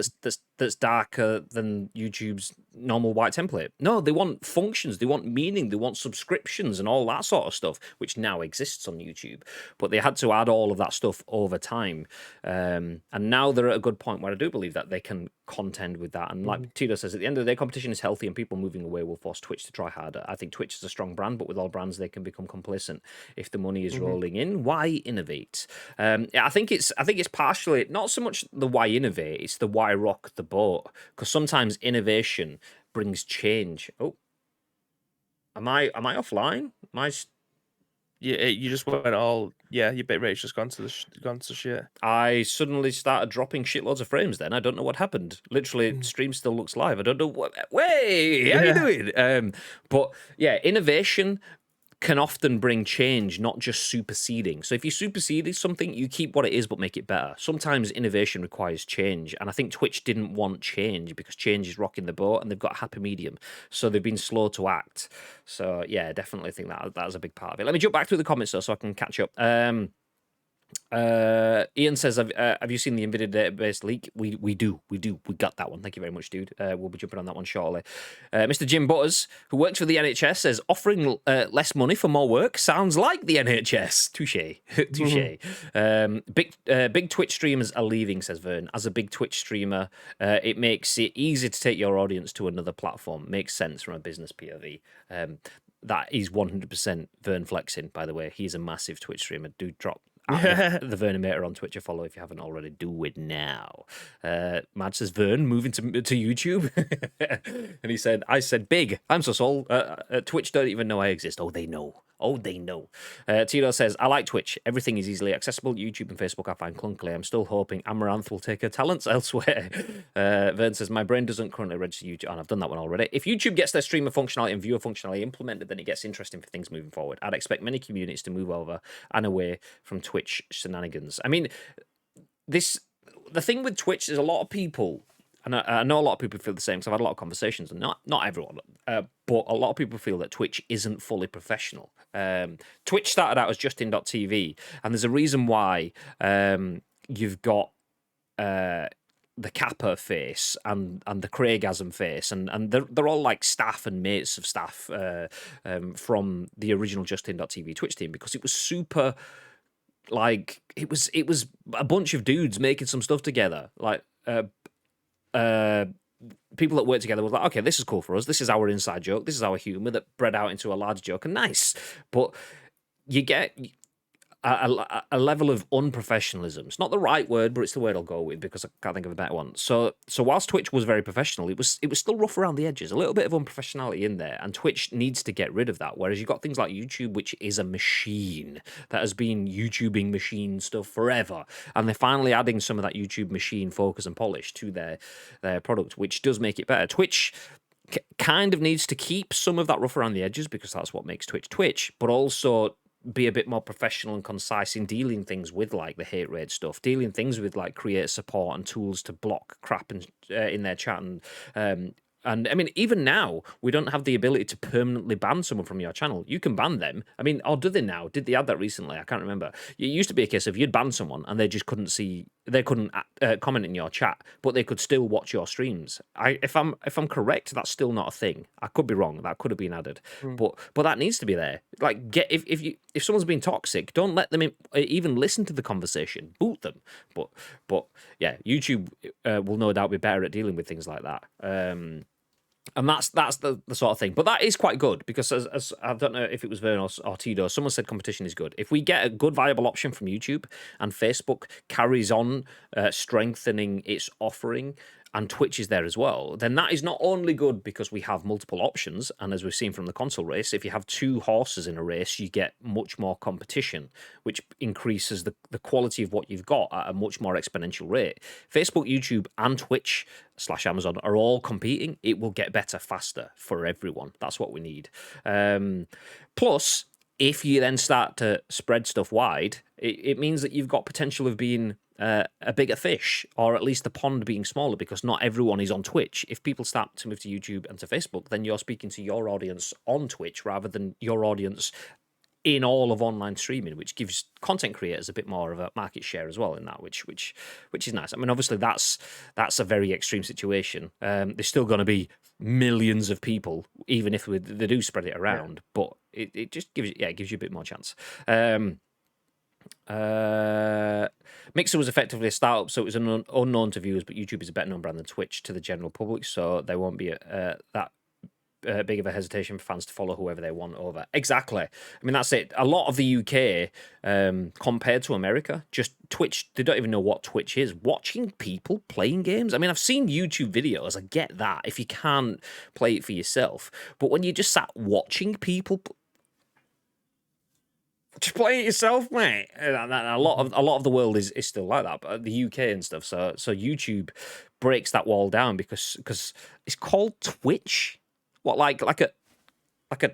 that's darker than YouTube's normal white template. No, they want functions, they want meaning, they want subscriptions and all that sort of stuff, which now exists on YouTube. But they had to add all of that stuff over time. And now they're at a good point where I do believe that they can contend with that. And like Tito says, at the end of the day, competition is healthy, and people moving away will force Twitch to try harder. I think Twitch is a strong brand, but with all brands, they can become complacent. If the money is rolling in, why innovate? I think it's partially not so much the why innovate, it's the why rock the boat. Because sometimes innovation brings change. Oh, am I offline? Yeah, you just went all. Yeah, your bitrate's just gone to shit. I suddenly started dropping shitloads of frames. Then I don't know what happened. Literally, stream still looks live. I don't know what. Way, how you doing? But yeah, innovation can often bring change, not just superseding. So if you supersede something, you keep what it is but make it better. Sometimes innovation requires change, and I think Twitch didn't want change because change is rocking the boat, and they've got a happy medium. So they've been slow to act. So yeah, definitely think that's a big part of it. Let me jump back through the comments though, so I can catch up. Ian says, have you seen the NVIDIA database leak? We got that one. Thank you very much, dude. We'll be jumping on that one shortly. Mr. Jim Butters, who works for the NHS, says offering less money for more work sounds like the NHS. Touche. Big Twitch streamers are leaving, says Vern. As a big Twitch streamer, it makes it easy to take your audience to another platform. Makes sense from a business POV. That is 100% Vern flexing, by the way. He's a massive Twitch streamer. Do drop the Vernimator on Twitch a follow if you haven't already. Do it now. Mad says, Vern moving to YouTube. And he said, I said big. I'm so sold. Twitch don't even know I exist. Oh, they know. Tito says, I like Twitch. Everything is easily accessible. YouTube and Facebook I find clunkily. I'm still hoping Amaranth will take her talents elsewhere. Vern says, my brain doesn't currently register YouTube. And I've done that one already. If YouTube gets their streamer functionality and viewer functionality implemented, then it gets interesting for things moving forward. I'd expect many communities to move over and away from Twitch shenanigans. I mean, the thing with Twitch is a lot of people and I know a lot of people feel the same, because I've had a lot of conversations, and not everyone, but a lot of people feel that Twitch isn't fully professional. Twitch started out as Justin.tv, and there's a reason why you've got the Kappa face and the Craigasm face, and they're all like staff and mates of staff from the original Justin.tv Twitch team, because it was super, like, it was a bunch of dudes making some stuff together, like people that work together were like, okay, this is cool for us, this is our inside joke, this is our humor that bred out into a larger joke, and nice. But you get a level of unprofessionalism. It's not the right word, but it's the word I'll go with, because I can't think of a better one. So whilst Twitch was very professional, it was still rough around the edges, a little bit of unprofessionality in there, and Twitch needs to get rid of that. Whereas you've got things like YouTube, which is a machine that has been YouTubing machine stuff forever, and they're finally adding some of that YouTube machine focus and polish to their product, which does make it better. Twitch kind of needs to keep some of that rough around the edges, because that's what makes Twitch, but also be a bit more professional and concise in dealing things with, like, the hate rate stuff, dealing things with, like, creator support and tools to block crap in their chat, and I mean, even now, we don't have the ability to permanently ban someone from your channel. You can ban them. I mean, or do they now? Did they add that recently? I can't remember. It used to be a case of you'd ban someone and they just couldn't comment in your chat, but they could still watch your streams. If I'm correct, that's still not a thing. I could be wrong. That could have been added, but that needs to be there. Like, if someone's being toxic, don't let them even listen to the conversation. Boot them. But yeah, YouTube will no doubt be better at dealing with things like that. And that's the sort of thing. But that is quite good, because as I don't know if it was Vern or Tito, someone said competition is good. If we get a good viable option from YouTube, and Facebook carries on strengthening its offering, and Twitch is there as well, then that is not only good because we have multiple options, and as we've seen from the console race, if you have two horses in a race, you get much more competition, which increases the quality of what you've got at a much more exponential rate. Facebook, YouTube, and Twitch/Amazon are all competing. It will get better faster for everyone. That's what we need. Plus, if you then start to spread stuff wide, it means that you've got potential of being a bigger fish, or at least the pond being smaller, because not everyone is on Twitch. If people start to move to YouTube and to Facebook, then you're speaking to your audience on Twitch rather than your audience in all of online streaming, which gives content creators a bit more of a market share as well in that, which is nice. I mean, obviously that's a very extreme situation. There's still going to be millions of people, even if they do spread it around, but it just gives you a bit more chance. Mixer was effectively a startup, so it was unknown to viewers, but YouTube is a better known brand than Twitch to the general public, so there won't be that big of a hesitation for fans to follow whoever they want over. Exactly. I mean, that's it. A lot of the UK, compared to America, just Twitch, they don't even know what Twitch is. Watching people playing games. I mean, I've seen YouTube videos. I get that if you can't play it for yourself. But when you just sat watching people just play it yourself, mate. And a lot of the world is still like that, but the UK and stuff. So YouTube breaks that wall down, because it's called Twitch. What, like a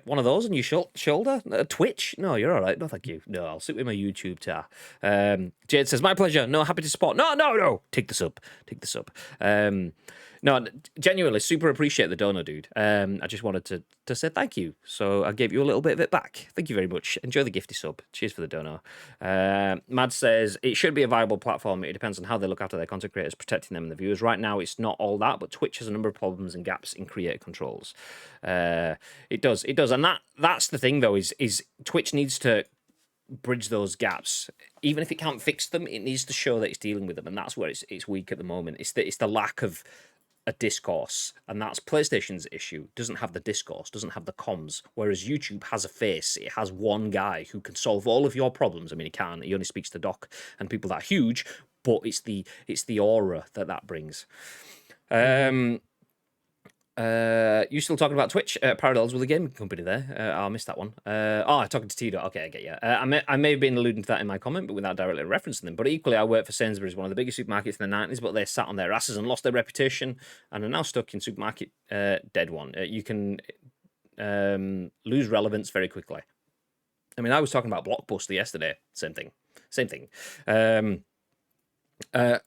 one of those on your shoulder? A Twitch? No, you're all right. No, thank you. No, I'll sit with my YouTube tar. Jade says, my pleasure. No, happy to support. No. Take the sub. No, genuinely, super appreciate the dono, dude. I just wanted to say thank you. So I gave you a little bit of it back. Thank you very much. Enjoy the gifty sub. Cheers for the dono. Mad says, it should be a viable platform. It depends on how they look after their content creators, protecting them and the viewers. Right now, it's not all that, but Twitch has a number of problems and gaps in creator controls. It does. And that's the thing, though, is Twitch needs to bridge those gaps. Even if it can't fix them, it needs to show that it's dealing with them, and that's where it's weak at the moment. It's the lack of a discourse, and that's PlayStation's issue. Doesn't have the discourse, doesn't have the comms, whereas YouTube has a face. It has one guy who can solve all of your problems. I mean, he only speaks to Doc and people that are huge, but it's the aura that brings. You still talking about Twitch? Parallels with a gaming company there. I missed that one. Talking to Tito. Okay, I get you. I may have been alluding to that in my comment, but without directly referencing them. But equally, I worked for Sainsbury's, one of the biggest supermarkets in the 90s, but they sat on their asses and lost their reputation, and are now stuck in supermarket dead one. You can lose relevance very quickly. I mean, I was talking about Blockbuster yesterday. Same thing.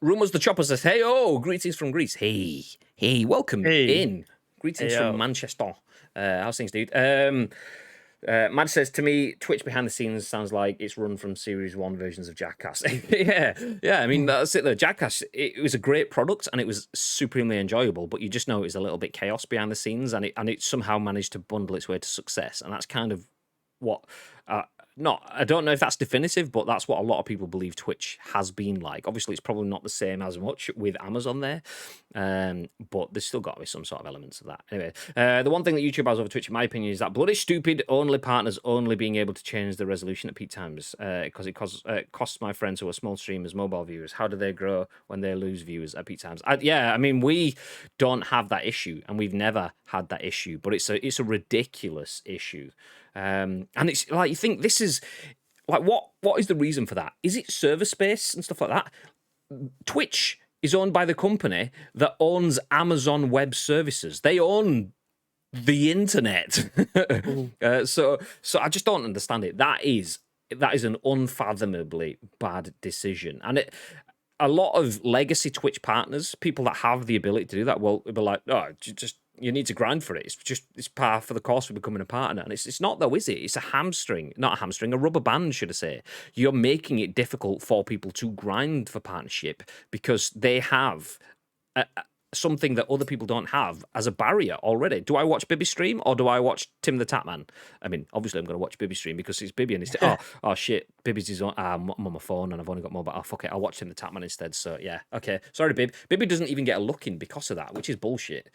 Rumors the Chopper says, hey, greetings from Greece. Hey, welcome Hey, in. Greetings hey, from yo. Manchester. How's things, dude? Mad says, to me, Twitch behind the scenes sounds like it's run from Series 1 versions of Jackass. yeah, I mean, that's it, though. Jackass, it was a great product, and it was supremely enjoyable, but you just know it was a little bit chaos behind the scenes, and it somehow managed to bundle its way to success, and that's kind of what... I don't know if that's definitive, but that's what a lot of people believe Twitch has been like. Obviously, it's probably not the same as much with Amazon there, but there's still got to be some sort of elements of that. Anyway, the one thing that YouTube has over Twitch, in my opinion, is that bloody stupid only partners only being able to change the resolution at peak times because it costs my friends who are small streamers mobile viewers. How do they grow when they lose viewers at peak times? I mean, we don't have that issue, and we've never had that issue, but it's a ridiculous issue. And it's like, you think this is like, what is the reason for that? Is it server space and stuff like that? Twitch is owned by the company that owns Amazon Web Services. They own the internet. So I just don't understand it. That is an unfathomably bad decision. And a lot of legacy Twitch partners, people that have the ability to do that, will be like, you need to grind for it. It's par for the course for becoming a partner. And it's not, though, is it? It's a rubber band, should I say. You're making it difficult for people to grind for partnership because they have something that other people don't have as a barrier already. Do I watch Bibby stream or do I watch Tim the Tatman? I mean, obviously I'm going to watch Bibby stream because it's Bibby and it's oh shit, Bibby's his own. I'm on my phone and I've only got mobile. Oh fuck it, I'll watch Tim the Tatman instead. So yeah, okay. Sorry, Bib. Bibby doesn't even get a look in because of that, which is bullshit.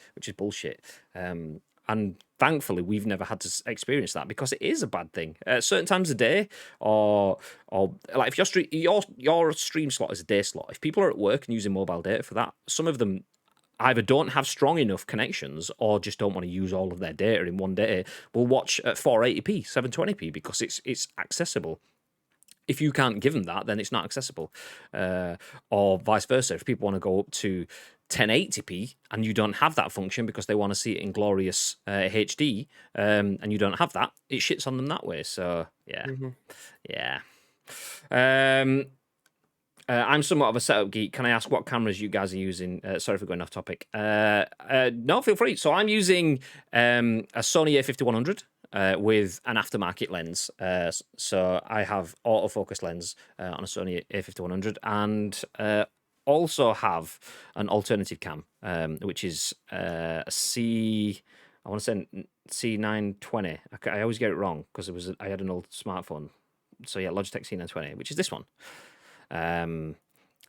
And thankfully, we've never had to experience that because it is a bad thing. Certain times of day, or like if your stream slot is a day slot, if people are at work and using mobile data for that, some of them either don't have strong enough connections or just don't want to use all of their data in one day, will watch at 480p, 720p because it's accessible. If you can't give them that, then it's not accessible. Or vice versa. If people want to go up to 1080p and you don't have that function because they want to see it in glorious HD, and you don't have that, it shits on them that way. So, yeah. Yeah. I'm somewhat of a setup geek. Can I ask what cameras you guys are using? Sorry for going off topic. No, feel free. So I'm using a Sony A5100 with an aftermarket lens. So I have autofocus lens on a Sony A5100 and also have an alternative cam, which is a I want to say C920. I always get it wrong because I had an old smartphone. So yeah, Logitech C920, which is this one. And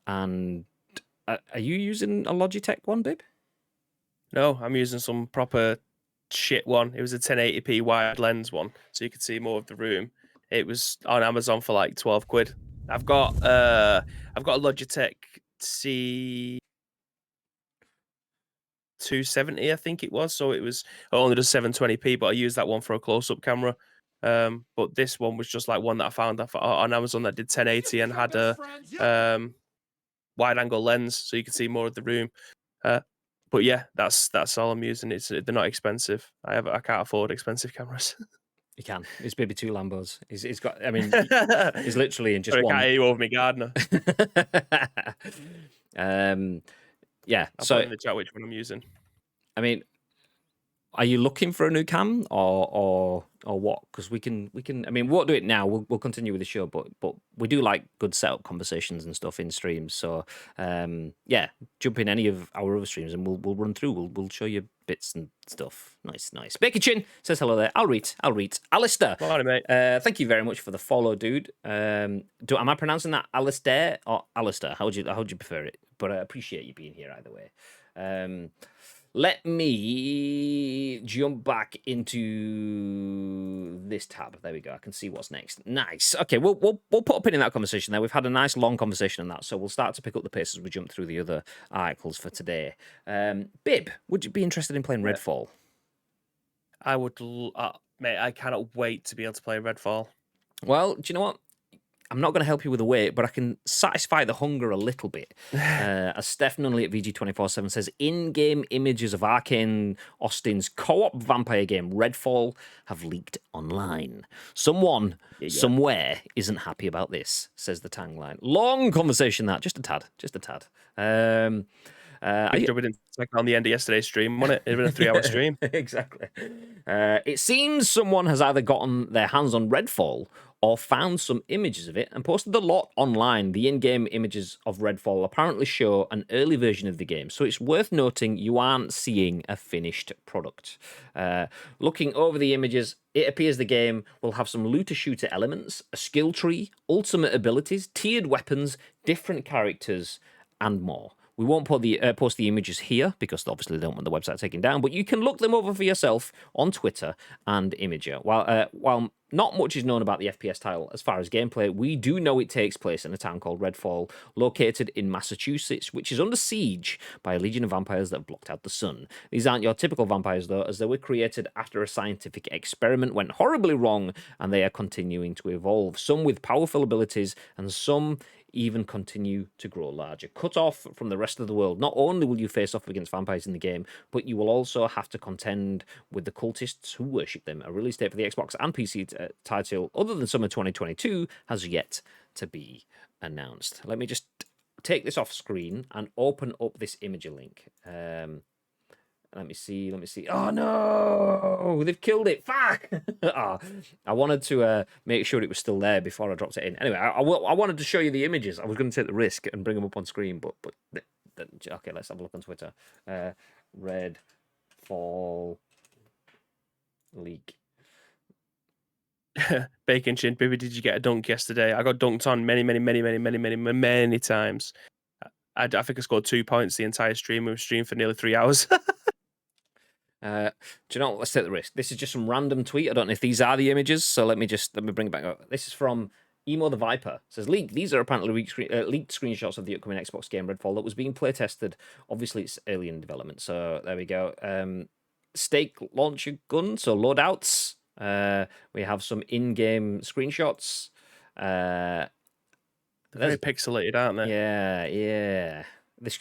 are you using a Logitech one, Bib? No, I'm using some proper shit one. It was a 1080p wide lens one, so you could see more of the room. It was on Amazon for like 12 quid. I've got a Logitech C270, I think it was. So it only does 720p, but I used that one for a close-up camera. But this one was just like one that I found on Amazon that did 1080 and had a wide angle lens, so you could see more of the room. But yeah, that's all I'm using. They're not expensive. I can't afford expensive cameras. You can. It's maybe two Lambos. He's got. I mean, he's literally in just Sorry, one. I can't hear you over me gardener. Yeah. I'll so put in the chat which one I'm using. I mean, are you looking for a new cam or what? Because we can. I mean, we won't do it now. We'll continue with the show, but we do like good setup conversations and stuff in streams. So yeah, jump in any of our other streams and we'll run through. We'll show you bits and stuff. Nice. Becky Chin says hello there. I'll read. Alistair. Morning, mate. Thank you very much for the follow, dude. Am I pronouncing that Alistair or Alistair? How would you prefer it? But I appreciate you being here either way. Let me jump back into this tab. There we go. I can see what's next. Nice. Okay, we'll put a pin in that conversation there. We've had a nice long conversation on that, so we'll start to pick up the pace as we jump through the other articles for today. Bib, would you be interested in playing Redfall? I would, mate. I cannot wait to be able to play Redfall. Well, do you know what? I'm not going to help you with the weight, but I can satisfy the hunger a little bit. As Steph Nunneley at VG247 says, in-game images of Arkane Austin's co-op vampire game Redfall have leaked online. Someone, Yeah. somewhere, isn't happy about this, says the tagline. Long conversation that, just a tad, just a tad. Good job we didn't take on the end of yesterday's stream, wasn't it? It'd been a 3-hour stream. Exactly. It seems someone has either gotten their hands on Redfall or found some images of it and posted a lot online. The in-game images of Redfall apparently show an early version of the game, so it's worth noting you aren't seeing a finished product. Looking over the images, it appears the game will have some looter-shooter elements, a skill tree, ultimate abilities, tiered weapons, different characters, and more. We won't put the post the images here because obviously they don't want the website taken down, but you can look them over for yourself on Twitter and Imager. While not much is known about the FPS title as far as gameplay, we do know it takes place in a town called Redfall, located in Massachusetts, which is under siege by a legion of vampires that have blocked out the sun. These aren't your typical vampires, though, as they were created after a scientific experiment went horribly wrong, and they are continuing to evolve, some with powerful abilities and some even continue to grow larger. Cut off from the rest of the world, not only will you face off against vampires in the game, but you will also have to contend with the cultists who worship them. A release date for the Xbox and PC title, other than summer 2022, has yet to be announced. Let me just take this off screen and open up this image link. Let me see. Oh no, they've killed it. Fuck. I wanted to make sure it was still there before I dropped it in. Anyway, I wanted to show you the images. I was going to take the risk and bring them up on screen, but okay, let's have a look on Twitter. Redfall leak. Bacon Chin, baby, did you get a dunk yesterday? I got dunked on many times. I think I scored 2 points the entire stream. We were streamed for nearly 3 hours. Do you know what? Let's take the risk. This is just some random tweet. I don't know if these are the images, so let me bring it back up. This is from Emo the Viper. It says leaked. These are apparently leaked screenshots of the upcoming Xbox game Redfall that was being play tested. Obviously, it's early in development, so there we go. Stake launcher gun, so loadouts. We have some in-game screenshots. They're very pixelated, aren't they? Yeah.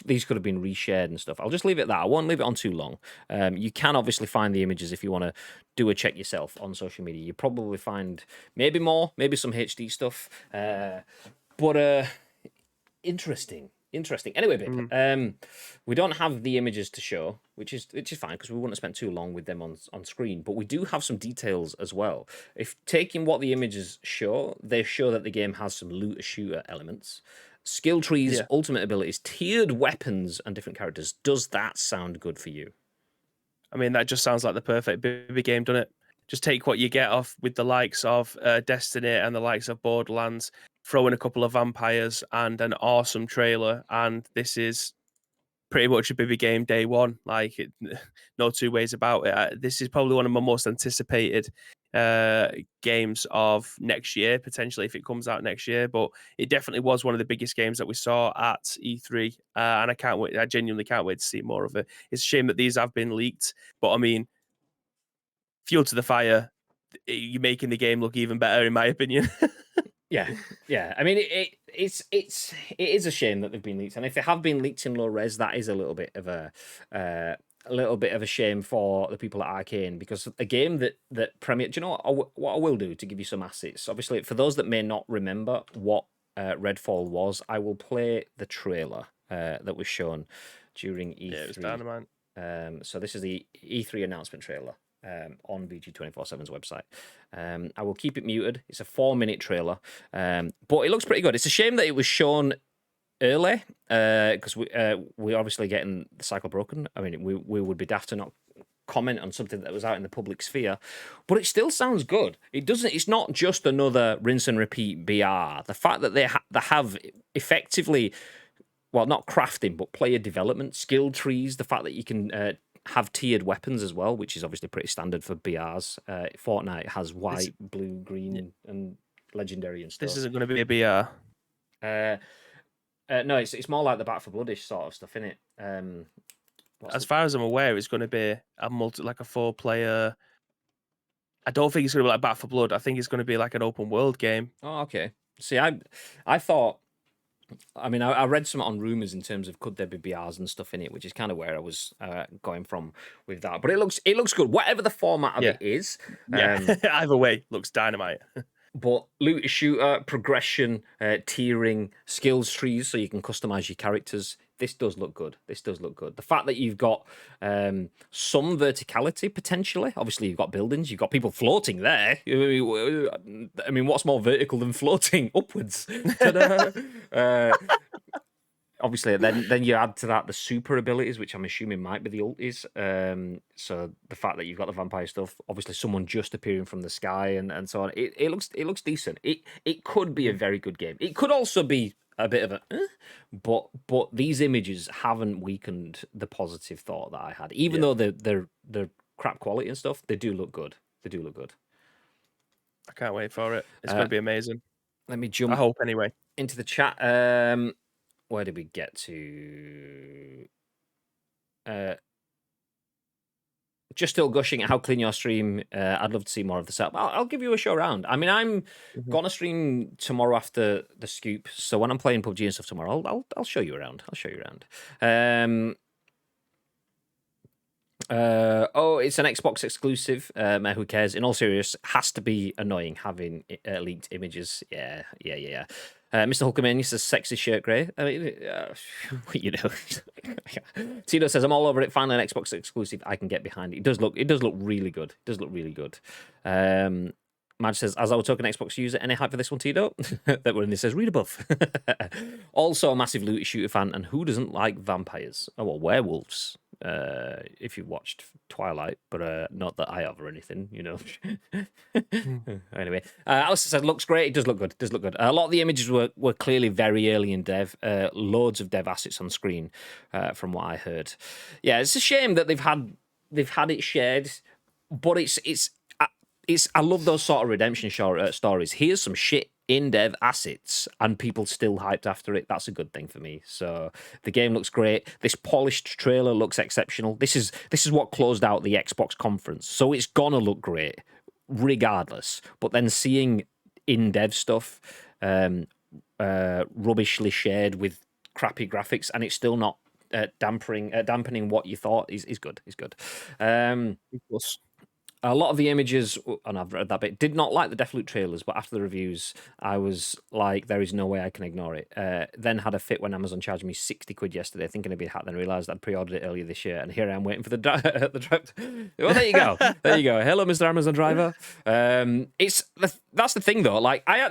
These could have been reshared and stuff. I'll just leave it at that. I won't leave it on too long. You can obviously find the images if you want to do a check yourself on social media. You probably find maybe more, maybe some HD stuff. But interesting. Anyway, babe, we don't have the images to show, which is fine because we wouldn't have spent too long with them on screen. But we do have some details as well. If taking what the images show, they show that the game has some looter shooter elements, skill trees, ultimate abilities, tiered weapons, and different characters. Does that sound good for you? I mean, that just sounds like the perfect baby game, doesn't it? Just take what you get off with the likes of Destiny and the likes of Borderlands, throw in a couple of vampires and an awesome trailer, and this is pretty much a baby game day one. Like, no two ways about it. This is probably one of my most anticipated games of next year, potentially if it comes out next year. But it definitely was one of the biggest games that we saw at E3, and I can't wait. I genuinely can't wait to see more of it. It's a shame that these have been leaked, but I mean, fuel to the fire. You're making the game look even better, in my opinion. Yeah. I mean, it is a shame that they've been leaked, and if they have been leaked in low res, that is a little bit of a shame for the people at Arkane, because a game that premiered. Do you know what I will do to give you some assets? Obviously, for those that may not remember what Redfall was, I will play the trailer that was shown during E3. Yeah, it was dynamite. So this is the E3 announcement trailer. On VG247's website. I will keep it muted. It's a 4-minute trailer, but it looks pretty good. It's a shame that it was shown early because we're obviously getting the cycle broken. I mean, we would be daft to not comment on something that was out in the public sphere, but it still sounds good. It's not just another rinse and repeat BR. The fact that they have effectively, well, not crafting, but player development, skill trees, the fact that you can have tiered weapons as well, which is obviously pretty standard for BRs. Fortnite has white, blue, green, and legendary and stuff. This isn't going to be a BR. No, it's more like the Back for Bloodish sort of stuff, isn't it? As far as I'm aware, it's going to be a 4-player. I don't think it's going to be like Back for Blood. I think it's going to be like an open world game. Oh, okay. See, I thought. I mean, I read some on rumors in terms of could there be BRs and stuff in it, which is kind of where I was going from with that. But it looks good, whatever the format of Yeah. it is. Yeah. Either way, looks dynamite. But looter shooter, progression, tiering, skills trees, so you can customize your characters. This does look good. This does look good. The fact that you've got some verticality potentially. Obviously, you've got buildings. You've got people floating there. I mean, what's more vertical than floating upwards? Obviously, then you add to that the super abilities, which I'm assuming might be the ultis. So the fact that you've got the vampire stuff, obviously someone just appearing from the sky and so on. It looks decent. It could be a very good game. It could also be a bit of a, but these images haven't weakened the positive thought that I had. Even though they're crap quality and stuff, they do look good. They do look good. I can't wait for it. It's going to be amazing. Let me jump. I hope anyway. Into the chat. Where did we get to? Just still gushing at how clean your stream. I'd love to see more of the setup. I'll give you a show around. I mean, I'm gonna stream tomorrow after the scoop, so when I'm playing PUBG and stuff tomorrow, I'll show you around. I'll show you around. Oh, it's an Xbox exclusive. Who cares? In all seriousness, has to be annoying having leaked images. Yeah. Mr. Hulkamania says sexy shirt grey. I mean, you know. Tito says I'm all over it. Finally, an Xbox exclusive I can get behind. It does look really good. It does look really good. Madge says, as I was talking Xbox user, any hype for this one, Tito? That when it says read above. Also a massive looter shooter fan, and who doesn't like vampires? Oh well, werewolves. If you watched Twilight, but not that I have or anything, you know. Anyway, Alistair said looks great. It does look good. It does look good. A lot of the images were clearly very early in dev. Loads of dev assets on screen, from what I heard. Yeah, it's a shame that they've had it shared, but it's I love those sort of redemption stories. Here's some shit in dev assets and people still hyped after it. That's a good thing for me. So the game looks great. This polished trailer looks exceptional. This is what closed out the Xbox conference. So it's gonna look great regardless. But then seeing in dev stuff rubbishly shared with crappy graphics and it's still not dampening what you thought is good. Is good. A lot of the images, and I've read that bit, did not like the Deathloop trailers, but after the reviews, I was like, there is no way I can ignore it. Then had a fit when Amazon charged me 60 quid yesterday, thinking it'd be a hack, then realised I'd pre-ordered it earlier this year, and here I am waiting for the drive. Well, there you go. There you go. Hello, Mr. Amazon driver. That's the thing, though. Like, I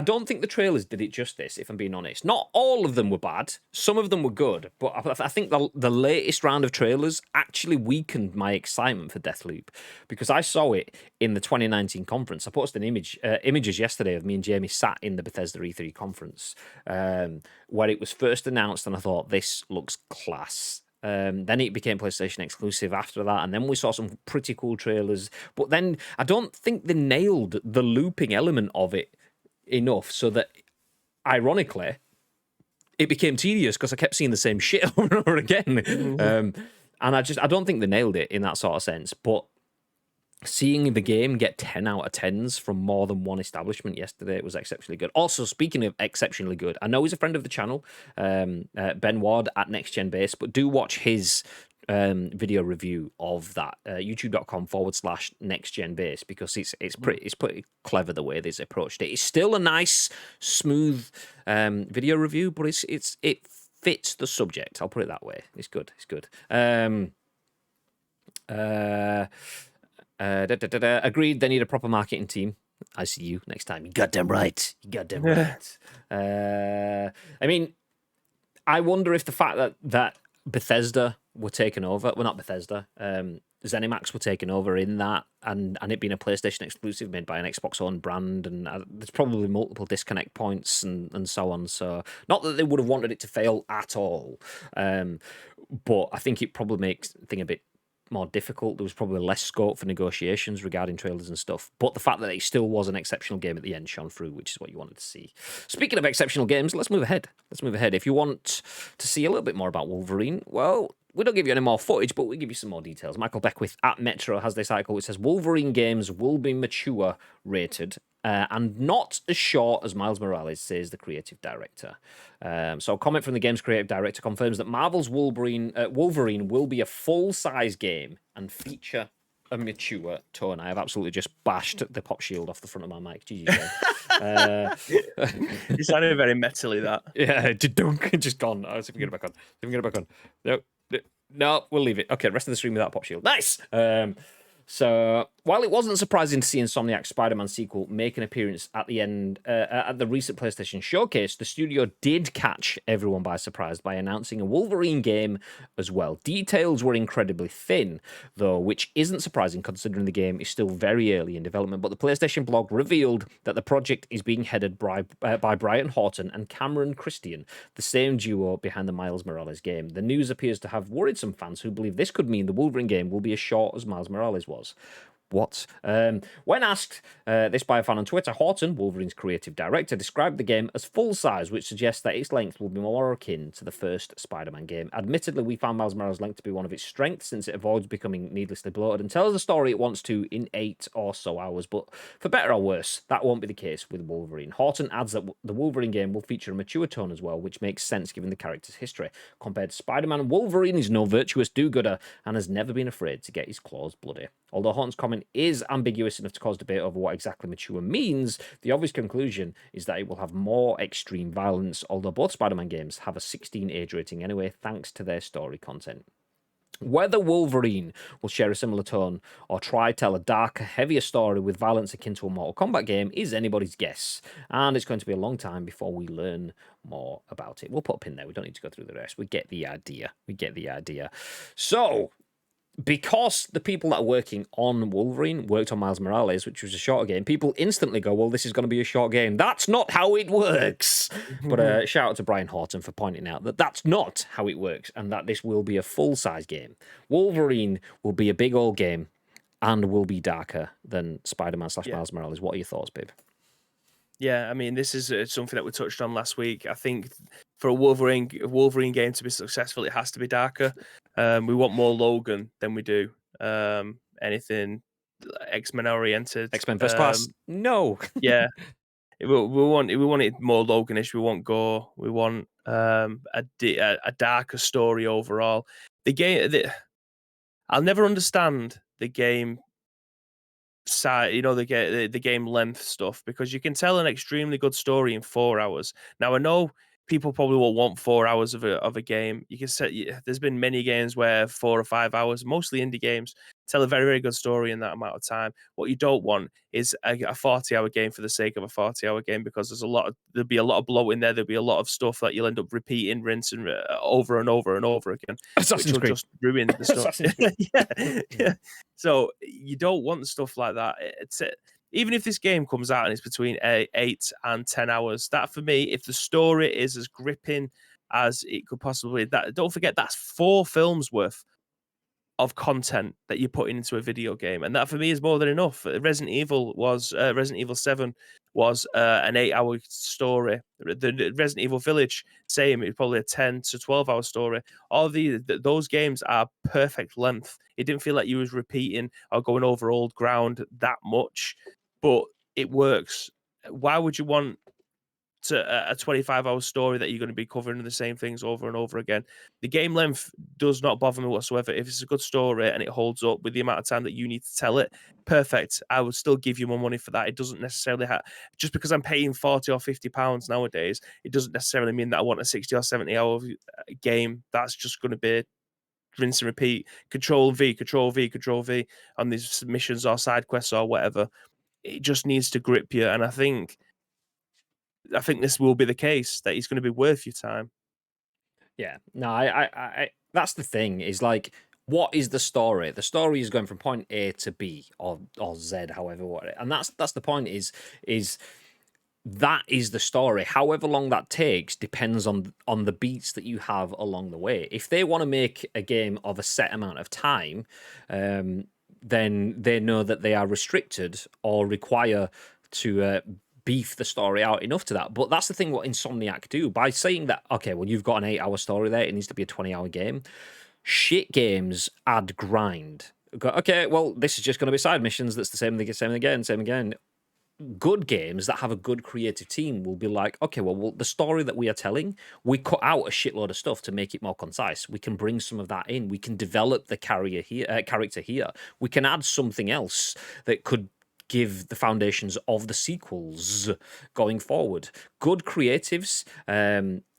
don't think the trailers did it justice, if I'm being honest. Not all of them were bad. Some of them were good, but I think the latest round of trailers actually weakened my excitement for Deathloop, because I saw it in the 2019 conference. I posted images yesterday of me and Jamie sat in the Bethesda E3 conference where it was first announced, and I thought, this looks class. Then it became PlayStation exclusive after that, and then we saw some pretty cool trailers. But then I don't think they nailed the looping element of it enough, so that, ironically, it became tedious because I kept seeing the same shit over and over again. And I don't think they nailed it in that sort of sense. But seeing the game get 10 out of 10s from more than one establishment yesterday was exceptionally good. Also, speaking of exceptionally good, I know he's a friend of the channel, Ben Ward at Next Gen Base, but do watch his video review of that, youtube.com/Next Gen Base, because it's pretty clever the way they've approached it. It's still a nice, smooth video review, but it fits the subject. I'll put it that way. It's good. It's good. Agreed, they need a proper marketing team. I see you next time. You goddamn right. You goddamn right. I mean, I wonder if the fact that Bethesda were taken over, well, not Bethesda, ZeniMax were taken over in that, and it being a PlayStation exclusive made by an Xbox-owned brand, and there's probably multiple disconnect points and so on. So, not that they would have wanted it to fail at all, but I think it probably makes the thing a bit more difficult. There was probably less scope for negotiations regarding trailers and stuff, but the fact that it still was an exceptional game at the end shone through, which is what you wanted to see. Speaking of exceptional games, let's move ahead. If you want to see a little bit more about Wolverine, well, we don't give you any more footage, but we give you some more details. Michael Beckwith at Metro has this article which says Wolverine games will be mature rated and not as short as Miles Morales, says the creative director. So a comment from the game's creative director confirms that Marvel's Wolverine will be a full-size game and feature a mature tone. I have absolutely just bashed the pop shield off the front of my mic. GG. You sounded very metally, that. Yeah, just gone. Oh, see if we get it back on. See if we get it back on. No, we'll leave it. Okay, rest of the stream without pop shield. Nice. So while it wasn't surprising to see Insomniac's Spider-Man sequel make an appearance at the end at the recent PlayStation showcase, the studio did catch everyone by surprise by announcing a Wolverine game as well. Details were incredibly thin, though, which isn't surprising considering the game is still very early in development. But the PlayStation blog revealed that the project is being headed by Brian Horton and Cameron Christian, the same duo behind the Miles Morales game. The news appears to have worried some fans who believe this could mean the Wolverine game will be as short as Miles Morales was. What? When asked this by a fan on Twitter, Horton, Wolverine's creative director, described the game as full-size, which suggests that its length will be more akin to the first Spider-Man game. Admittedly, we found Miles Morales' length to be one of its strengths, since it avoids becoming needlessly bloated and tells the story it wants to in 8 or so hours. But for better or worse, that won't be the case with Wolverine. Horton adds that the Wolverine game will feature a mature tone as well, which makes sense given the character's history. Compared to Spider-Man, Wolverine is no virtuous do-gooder and has never been afraid to get his claws bloody. Although Horton's comment is ambiguous enough to cause debate over what exactly mature means, the obvious conclusion is that it will have more extreme violence, although both Spider-Man games have a 16 age rating anyway, thanks to their story content. Whether Wolverine will share a similar tone or try tell a darker, heavier story with violence akin to a Mortal Kombat game is anybody's guess, and it's going to be a long time before we learn more about it. We'll put a pin there. We don't need to go through the rest. We get the idea. So, because the people that are working on Wolverine worked on Miles Morales, which was a shorter game, people instantly go, well, this is going to be a short game. That's not how it works. But shout out to Brian Horton for pointing out that that's not how it works and that this will be a full-size game. Wolverine will be a big old game and will be darker than Spider-Man / Miles Morales. What are your thoughts, babe? Yeah, I mean, this is something that we touched on last week. I think for a Wolverine game to be successful, it has to be darker. We want more Logan than we do anything X-Men oriented. X-Men First Class? No. Yeah, we want it more Loganish. We want gore. We want a darker story overall. The game, I'll never understand the game side, the game length stuff, because you can tell an extremely good story in 4 hours. Now I know people probably will want 4 hours of a game. You can say there's been many games where 4 or 5 hours, mostly indie games, tell a very, very good story in that amount of time. What you don't want is a 40-hour game for the sake of a 40-hour game, because there'll be a lot of bloat in there. There'll be a lot of stuff that you'll end up repeating, rinsing over and over and over again, which will just ruin the stuff. Yeah. So you don't want stuff like that. Even if this game comes out and it's between 8 and 10 hours, that for me, if the story is as gripping as it could possibly, don't forget that's 4 films worth of content that you're putting into a video game, and that for me is more than enough. Resident Evil 7 was an 8-hour story. The Resident Evil Village, same, it's probably a 10 to 12-hour story. All those games are perfect length. It didn't feel like you was repeating or going over old ground that much, but it works. Why would you want a 25-hour story that you're going to be covering the same things over and over again? The game length does not bother me whatsoever. If it's a good story and it holds up with the amount of time that you need to tell it, perfect. I would still give you more money for that. It doesn't necessarily have, just because I'm paying 40 or 50 pounds nowadays, it doesn't necessarily mean that I want a 60 or 70-hour game. That's just going to be rinse and repeat, control V on these missions or side quests or whatever. It just needs to grip you, and I think this will be the case, that he's going to be worth your time. Yeah, no, I that's the thing, is like, what is the story? The story is going from point A to B or Z, however, and that's the point. Is that is the story. However long that takes depends on the beats that you have along the way. If they want to make a game of a set amount of time, then they know that they are restricted or require to beef the story out enough to that. But that's the thing what Insomniac do. By saying that, okay, well, you've got an 8-hour story there, it needs to be a 20-hour game. Shit games add grind. Okay, well, this is just going to be side missions. That's the same again. good games that have a good creative team will be like, okay, well, the story that we are telling, we cut out a shitload of stuff to make it more concise. We can bring some of that in. We can develop the character here. We can add something else that could give the foundations of the sequels going forward. Good creatives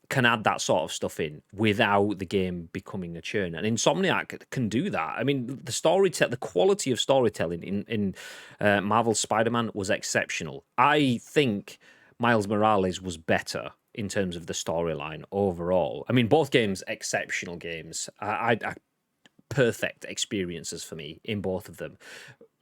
can add that sort of stuff in without the game becoming a churn. And Insomniac can do that. I mean, the quality of storytelling in Marvel's Spider-Man was exceptional. I think Miles Morales was better in terms of the storyline overall. I mean, both games, exceptional games. I perfect experiences for me in both of them.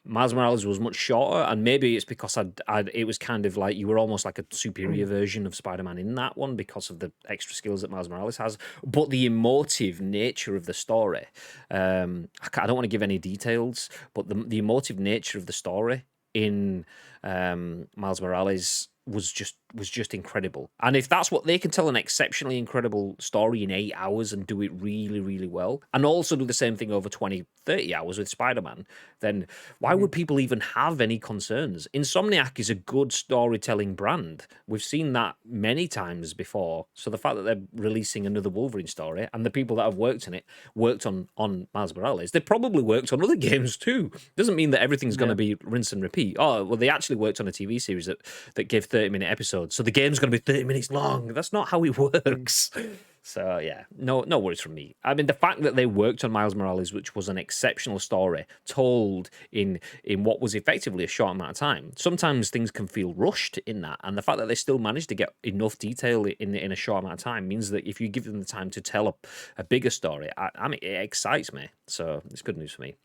Miles Morales was much shorter, and maybe it's because it was kind of like you were almost like a superior version of Spider-Man in that one because of the extra skills that Miles Morales has. But the emotive nature of the story, I don't want to give any details, but the emotive nature of the story in Miles Morales was just incredible. And if that's what they can tell, an exceptionally incredible story in 8 hours and do it really, really well, and also do the same thing over 20, 30 hours with Spider-Man, then why would people even have any concerns? Insomniac is a good storytelling brand. We've seen that many times before. So the fact that they're releasing another Wolverine story, and the people that have worked on it worked on Miles Morales, they probably worked on other games too. Doesn't mean that everything's going to be rinse and repeat. Oh, well, they actually worked on a TV series that gave 30-minute episodes, so the game's going to be 30 minutes long. That's not how it works. So yeah, no worries from me. I mean, the fact that they worked on Miles Morales, which was an exceptional story told in what was effectively a short amount of time. Sometimes things can feel rushed in that, and the fact that they still managed to get enough detail in a short amount of time means that if you give them the time to tell a bigger story, I mean, it excites me. So it's good news for me.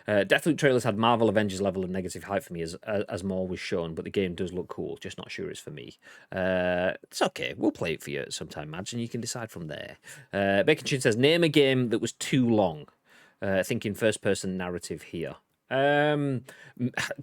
Deathloop trailers had Marvel Avengers level of negative hype for me as more was shown, but the game does look cool. Just not sure it's for me. It's okay. We'll play it for you at some time, Madge, and you can decide from there. Bacon Chin says, name a game that was too long. Thinking first-person narrative here. Do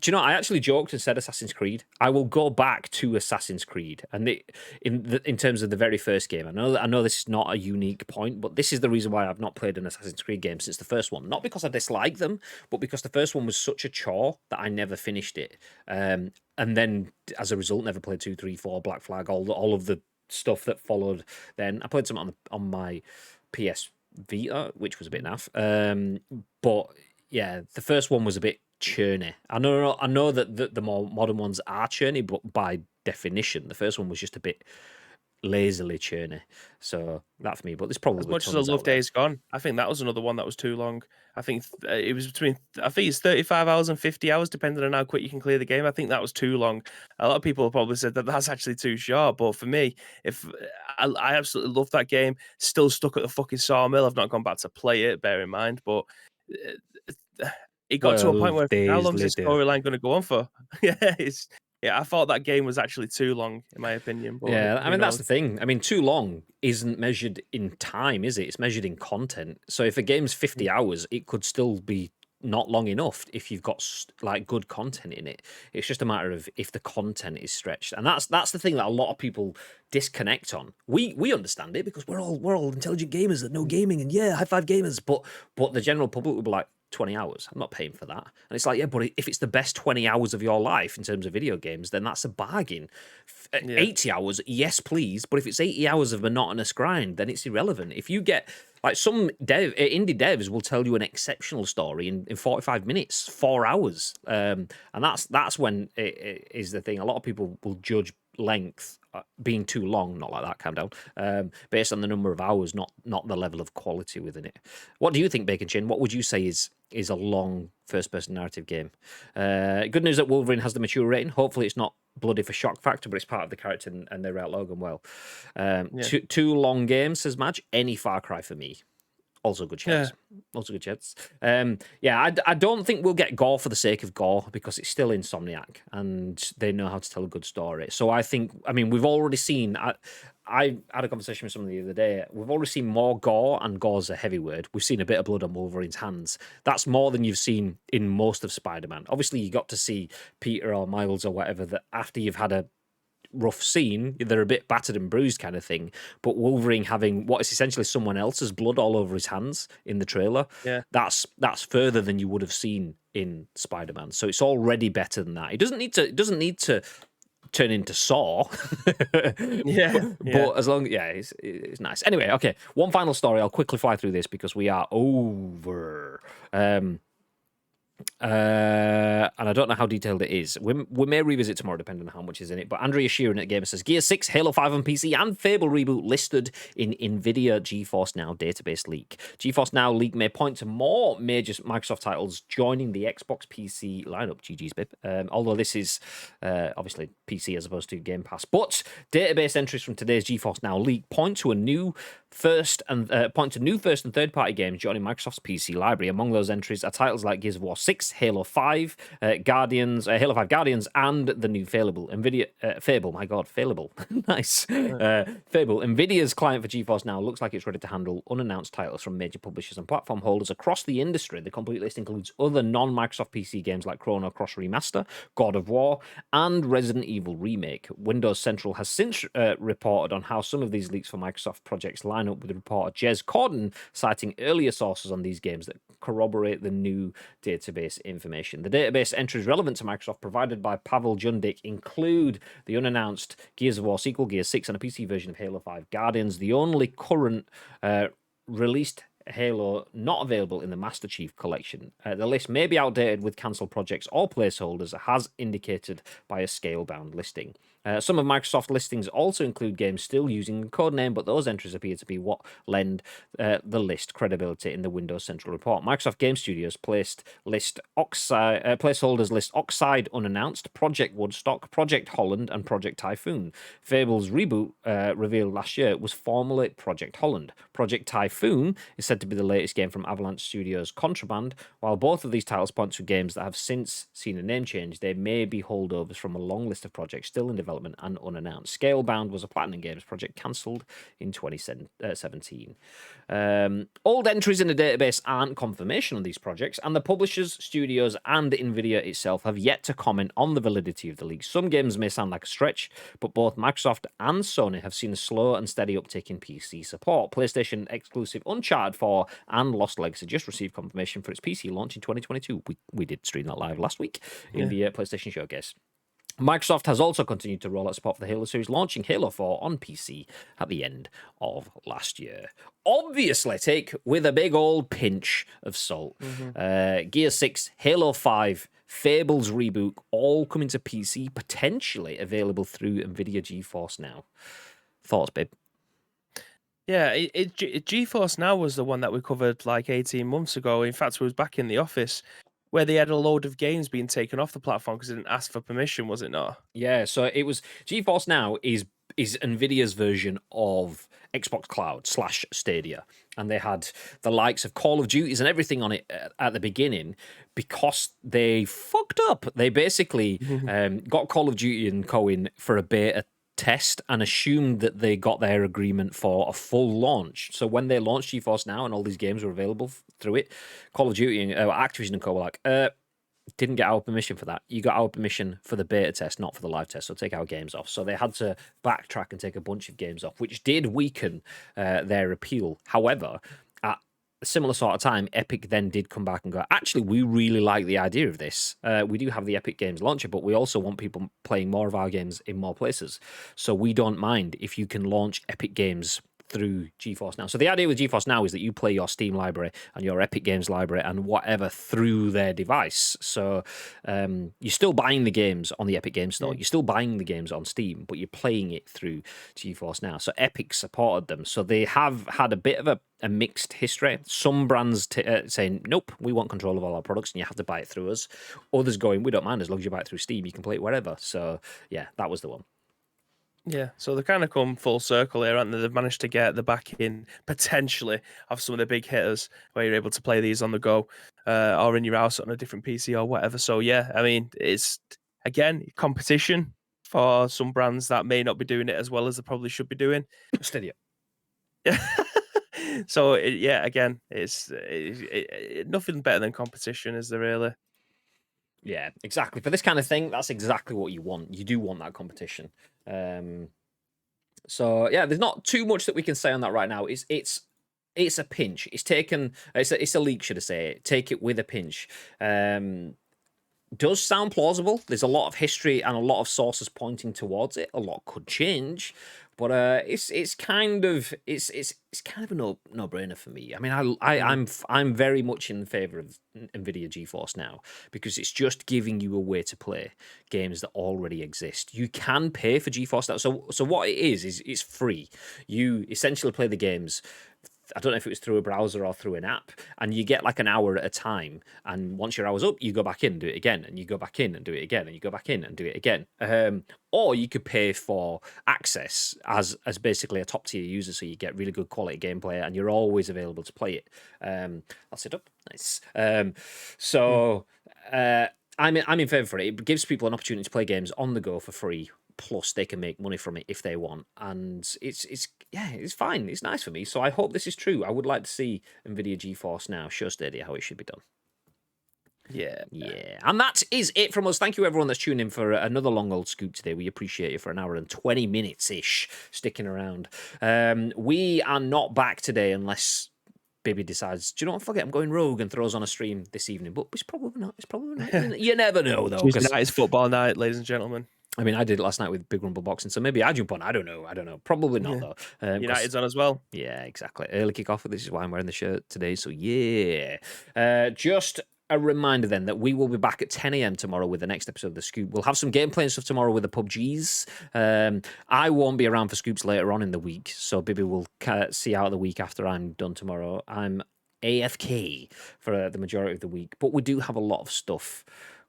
you know, I actually joked and said Assassin's Creed. I will go back to Assassin's Creed, and in terms of the very first game. I know this is not a unique point, but this is the reason why I've not played an Assassin's Creed game since the first one. Not because I dislike them, but because the first one was such a chore that I never finished it. And then, as a result, never played 2, 3, 4, Black Flag, all of the stuff that followed. Then I played some on my PS Vita, which was a bit naff. But yeah, the first one was a bit churny. I know that the more modern ones are churny, but by definition, the first one was just a bit lazily churny. So that for me. But there's probably As much as I tons love out there. Days Gone, I think that was another one that was too long. I think it was I think it's 35 hours and 50 hours, depending on how quick you can clear the game. I think that was too long. A lot of people probably said that that's actually too short. But for me, if I absolutely love that game, still stuck at the fucking sawmill. I've not gone back to play it, bear in mind. But it got to a point 12 where how days long is this later. storyline going to go on for? I thought that game was actually too long, in my opinion. But Yeah, I who mean, that's knows? the thing. I mean, too long isn't measured in time, is it? It's measured in content. So if a game's 50 hours, it could still be not long enough if you've got like good content in it. It's just a matter of if the content is stretched, and that's the thing that a lot of people disconnect on. We understand it because we're all intelligent gamers that know gaming, and yeah, high five gamers. But the general public will be like, 20 hours. I'm not paying for that. And it's like, yeah, but if it's the best 20 hours of your life in terms of video games, then that's a bargain. 80 hours, yes, please. But if it's 80 hours of monotonous grind, then it's irrelevant. If you get, like, some indie devs will tell you an exceptional story in 45 minutes, 4 hours. And that's when it is the thing. A lot of people will judge length being too long, not like that, calm down, based on the number of hours, not the level of quality within it. What do you think, Bacon Chin? What would you say is a long first-person narrative game? Good news that Wolverine has the mature rating. Hopefully it's not bloody for shock factor, but it's part of the character and they write Logan well. Two long games, says Madge. Any Far Cry for me. Also good chance. Also good chance. I don't think we'll get gore for the sake of gore because it's still Insomniac and they know how to tell a good story. So I mean, we've already seen. I had a conversation with someone the other day. We've already seen more gore, and gore's a heavy word. We've seen a bit of blood on Wolverine's hands. That's more than you've seen in most of Spider-Man. Obviously, you got to see Peter or Miles or whatever that after you've had a rough scene, they're a bit battered and bruised kind of thing, but Wolverine having what is essentially someone else's blood all over his hands in the trailer, that's further than you would have seen in Spider-Man, so it's already better than that. It doesn't need to. It doesn't need to turn into Saw. But as long, it's nice. Anyway, okay. One final story. I'll quickly fly through this because we are over. And I don't know how detailed it is. We may revisit tomorrow, depending on how much is in it. But ANDREA SHEARON at Gamer says Gear 6, Halo 5 on PC, and Fable Reboot listed in NVIDIA GeForce NOW database leak. GeForce NOW leak may point to more major Microsoft titles joining the Xbox PC lineup. GG's, babe. Although this is obviously PC as opposed to Game Pass. But database entries from today's GeForce NOW leak point to new first and third party games joining Microsoft's PC library. Among those entries are titles like Gears of War 6, Halo 5, Halo 5 Guardians, and the new Fable. Fable, my god, Fable. Nice. Fable. NVIDIA's client for GeForce NOW looks like it's ready to handle unannounced titles from major publishers and platform holders across the industry. The complete list includes other non-Microsoft PC games like Chrono Cross Remaster, God of War, and Resident Evil Remake. Windows Central has since reported on how some of these leaks for Microsoft projects line up with the reporter Jez Corden citing earlier sources on these games that corroborate the new database information. The database entries relevant to Microsoft provided by Pavel Jundik include the unannounced Gears of War sequel, Gears 6, and a PC version of Halo 5 Guardians, the only current released Halo not available in the Master Chief Collection. The list may be outdated with cancelled projects or placeholders, as indicated by a scale-bound listing. Some of Microsoft listings also include games still using the codename, but those entries appear to be what lend the list credibility in the Windows Central report. Microsoft Game Studios placeholders list Oxide unannounced, Project Woodstock, Project Holland, and Project Typhoon. Fable's Reboot, revealed last year, was formerly Project Holland. Project Typhoon is said to be the latest game from Avalanche Studios' Contraband. While both of these titles point to games that have since seen a name change, they may be holdovers from a long list of projects still in development and unannounced. Scalebound was a Platinum Games project cancelled in 2017. Old entries in the database aren't confirmation on these projects, and the publishers, studios, and NVIDIA itself have yet to comment on the validity of the leaks. Some games may sound like a stretch, but both Microsoft and Sony have seen a slow and steady uptick in PC support. PlayStation exclusive Uncharted 4 and Lost Legacy just received confirmation for its PC launch in 2022. We did stream that live last week in the PlayStation Showcase. Microsoft has also continued to roll out support for the Halo series, launching Halo 4 on PC at the end of last year. Obviously, take with a big old pinch of salt. Gear 6, Halo 5, Fable's Reboot, all coming to PC, potentially available through NVIDIA GeForce NOW. Thoughts, babe? Yeah, GeForce Now was the one that we covered like 18 months ago. In fact, we was back in the office where they had a load of games being taken off the platform because they didn't ask for permission, was it not? Yeah, so it was GeForce Now is NVIDIA's version of Xbox Cloud / Stadia. And they had the likes of Call of Duties and everything on it at the beginning because they fucked up. They basically got Call of Duty and Co. in for a beta test and assumed that they got their agreement for a full launch. So when they launched GeForce Now and all these games were available through it, Call of Duty and Activision and Co. were like, didn't get our permission for that. You got our permission for the beta test, not for the live test, so take our games off. So they had to backtrack and take a bunch of games off, which did weaken their appeal. However, at a similar sort of time, Epic then did come back and go, actually, we really like the idea of this. We do have the Epic Games launcher, but we also want people playing more of our games in more places. So we don't mind if you can launch Epic Games through GeForce Now. So the idea with GeForce Now is that you play your Steam library and your Epic Games library and whatever through their device. So you're still buying the games on the Epic Games Store. You're still buying the games on Steam, but you're playing it through GeForce Now. So Epic supported them. So they have had a bit of a mixed history. Some brands saying, nope, we want control of all our products and you have to buy it through us. Others going, we don't mind as long as you buy it through Steam. You can play it wherever. So yeah, that was the one. Yeah, so they kind of come full circle here, haven't they? They've managed to get the backing, potentially, of some of the big hitters where you're able to play these on the go or in your house on a different PC or whatever. So, yeah, I mean, it's, again, competition for some brands that may not be doing it as well as they probably should be doing. Stadia. So, yeah, again, it's nothing better than competition, is there really? Yeah, exactly. For this kind of thing, that's exactly what you want. You do want that competition. So yeah, there's not too much that we can say on that right now. It's it's a pinch. It's taken. It's a leak, should I say? Take it with a pinch. Does sound plausible. There's a lot of history and a lot of sources pointing towards it. A lot could change, but it's kind of a no brainer for me. I mean, I'm very much in favor of NVIDIA GeForce Now because it's just giving you a way to play games that already exist. You can pay for GeForce Now, so what it is it's free. You essentially play the games. I don't know if it was through a browser or through an app, and you get like an hour at a time. And once your hour's up, you go back in and do it again, and you go back in and do it again, and you go back in and do it again. Or you could pay for access as basically a top tier user, so you get really good quality gameplay, and you're always available to play it. I'll sit up, nice. I'm in favor for it. It gives people an opportunity to play games on the go for free. Plus, they can make money from it if they want, and it's fine. It's nice for me. So I hope this is true. I would like to see NVIDIA GeForce Now show Stadia how it should be done. Yeah. And that is it from us. Thank you, everyone that's tuned in for another long old scoop today. We appreciate you for an hour and 20 minutes ish sticking around. We are not back today unless Bibby decides, do you know what, forget, I'm going rogue, and throws on a stream this evening. But it's probably not. You never know, though. Tuesday night is football night, ladies and gentlemen. I mean, I did it last night with Big Rumble Boxing, so maybe I jump on. I don't know. Probably not, though. United's on as well. Yeah, exactly. Early kickoff. This is why I'm wearing the shirt today. So, yeah. Just a reminder then that we will be back at 10 a.m. tomorrow with the next episode of The Scoop. We'll have some gameplay and stuff tomorrow with the PUBGs. I won't be around for Scoops later on in the week, so Bibby will see out the week after I'm done tomorrow. I'm AFK for the majority of the week, but we do have a lot of stuff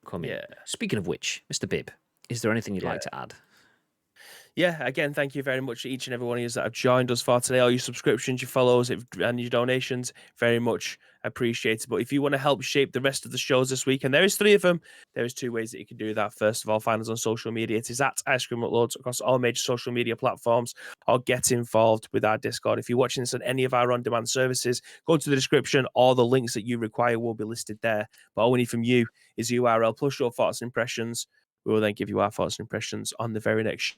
coming. Yeah. Speaking of which, Mr. Bib, is there anything you'd like to add? Yeah, again, thank you very much to each and every one of you that have joined us for today. All your subscriptions, your follows, and your donations, very much appreciated. But if you want to help shape the rest of the shows this week, and there is 3 of them, there is 2 ways that you can do that. First of all, find us on social media. It is at Ice Cream Uploads across all major social media platforms, or get involved with our Discord. If you're watching this on any of our on-demand services, go to the description. All the links that you require will be listed there. But all we need from you is URL plus your thoughts and impressions. We will then give you our thoughts and impressions on the very next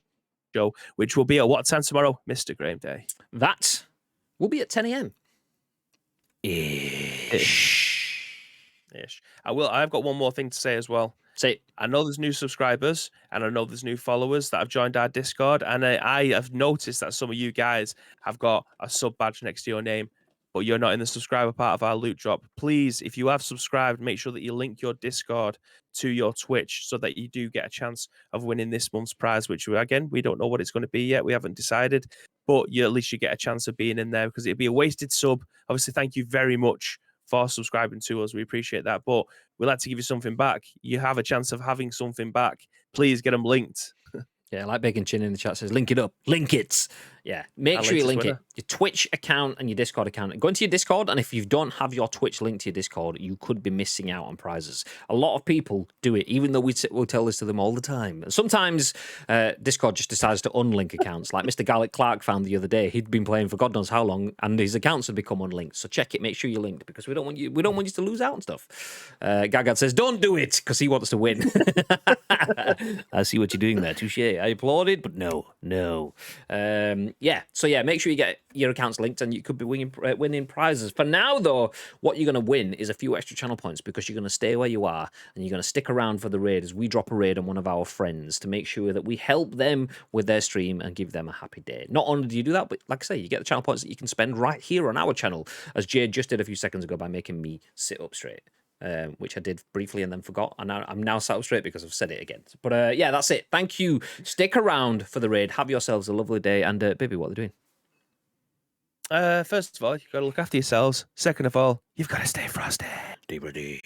show, which will be at what time tomorrow, Mr. Graham Day? That will be at 10 a.m. Ish. I've got one more thing to say as well. Say it. I know there's new subscribers and I know there's new followers that have joined our Discord, and I have noticed that some of you guys have got a sub badge next to your name, but you're not in the subscriber part of our loot drop. Please, if you have subscribed, make sure that you link your Discord to your Twitch so that you do get a chance of winning this month's prize, which, again, we don't know what it's going to be yet. We haven't decided, but at least you get a chance of being in there, because it'd be a wasted sub. Obviously, thank you very much for subscribing to us. We appreciate that, but we'd like to give you something back. You have a chance of having something back. Please get them linked. Yeah, like Bacon Chin in the chat says, link it up. Link it. Yeah, make sure you link it. Your Twitch account and your Discord account. Go into your Discord, and if you don't have your Twitch linked to your Discord, you could be missing out on prizes. A lot of people do it, even though we'll tell this to them all the time. Sometimes Discord just decides to unlink accounts. Like Mr. Gallic Clark found the other day. He'd been playing for God knows how long, and his accounts had become unlinked. So check it. Make sure you're linked, because we don't want you to lose out on stuff. Gagad says, don't do it, because he wants to win. I see what you're doing there. Touche. I applauded, but no. So make sure you get your accounts linked, and you could be winning prizes. For now, though, what you're going to win is a few extra channel points, because you're going to stay where you are, and you're going to stick around for the raid as we drop a raid on one of our friends to make sure that we help them with their stream and give them a happy day. Not only do you do that, but like I say, you get the channel points that you can spend right here on our channel, as Jade just did a few seconds ago by making me sit up straight. Which I did briefly and then forgot, and I'm now sat up straight because I've said it again. But yeah, that's it. Thank you. Stick around for the raid. Have yourselves a lovely day. And baby, what are they doing? First of all, you've got to look after yourselves. Second of all, you've got to stay frosty. Stay ready.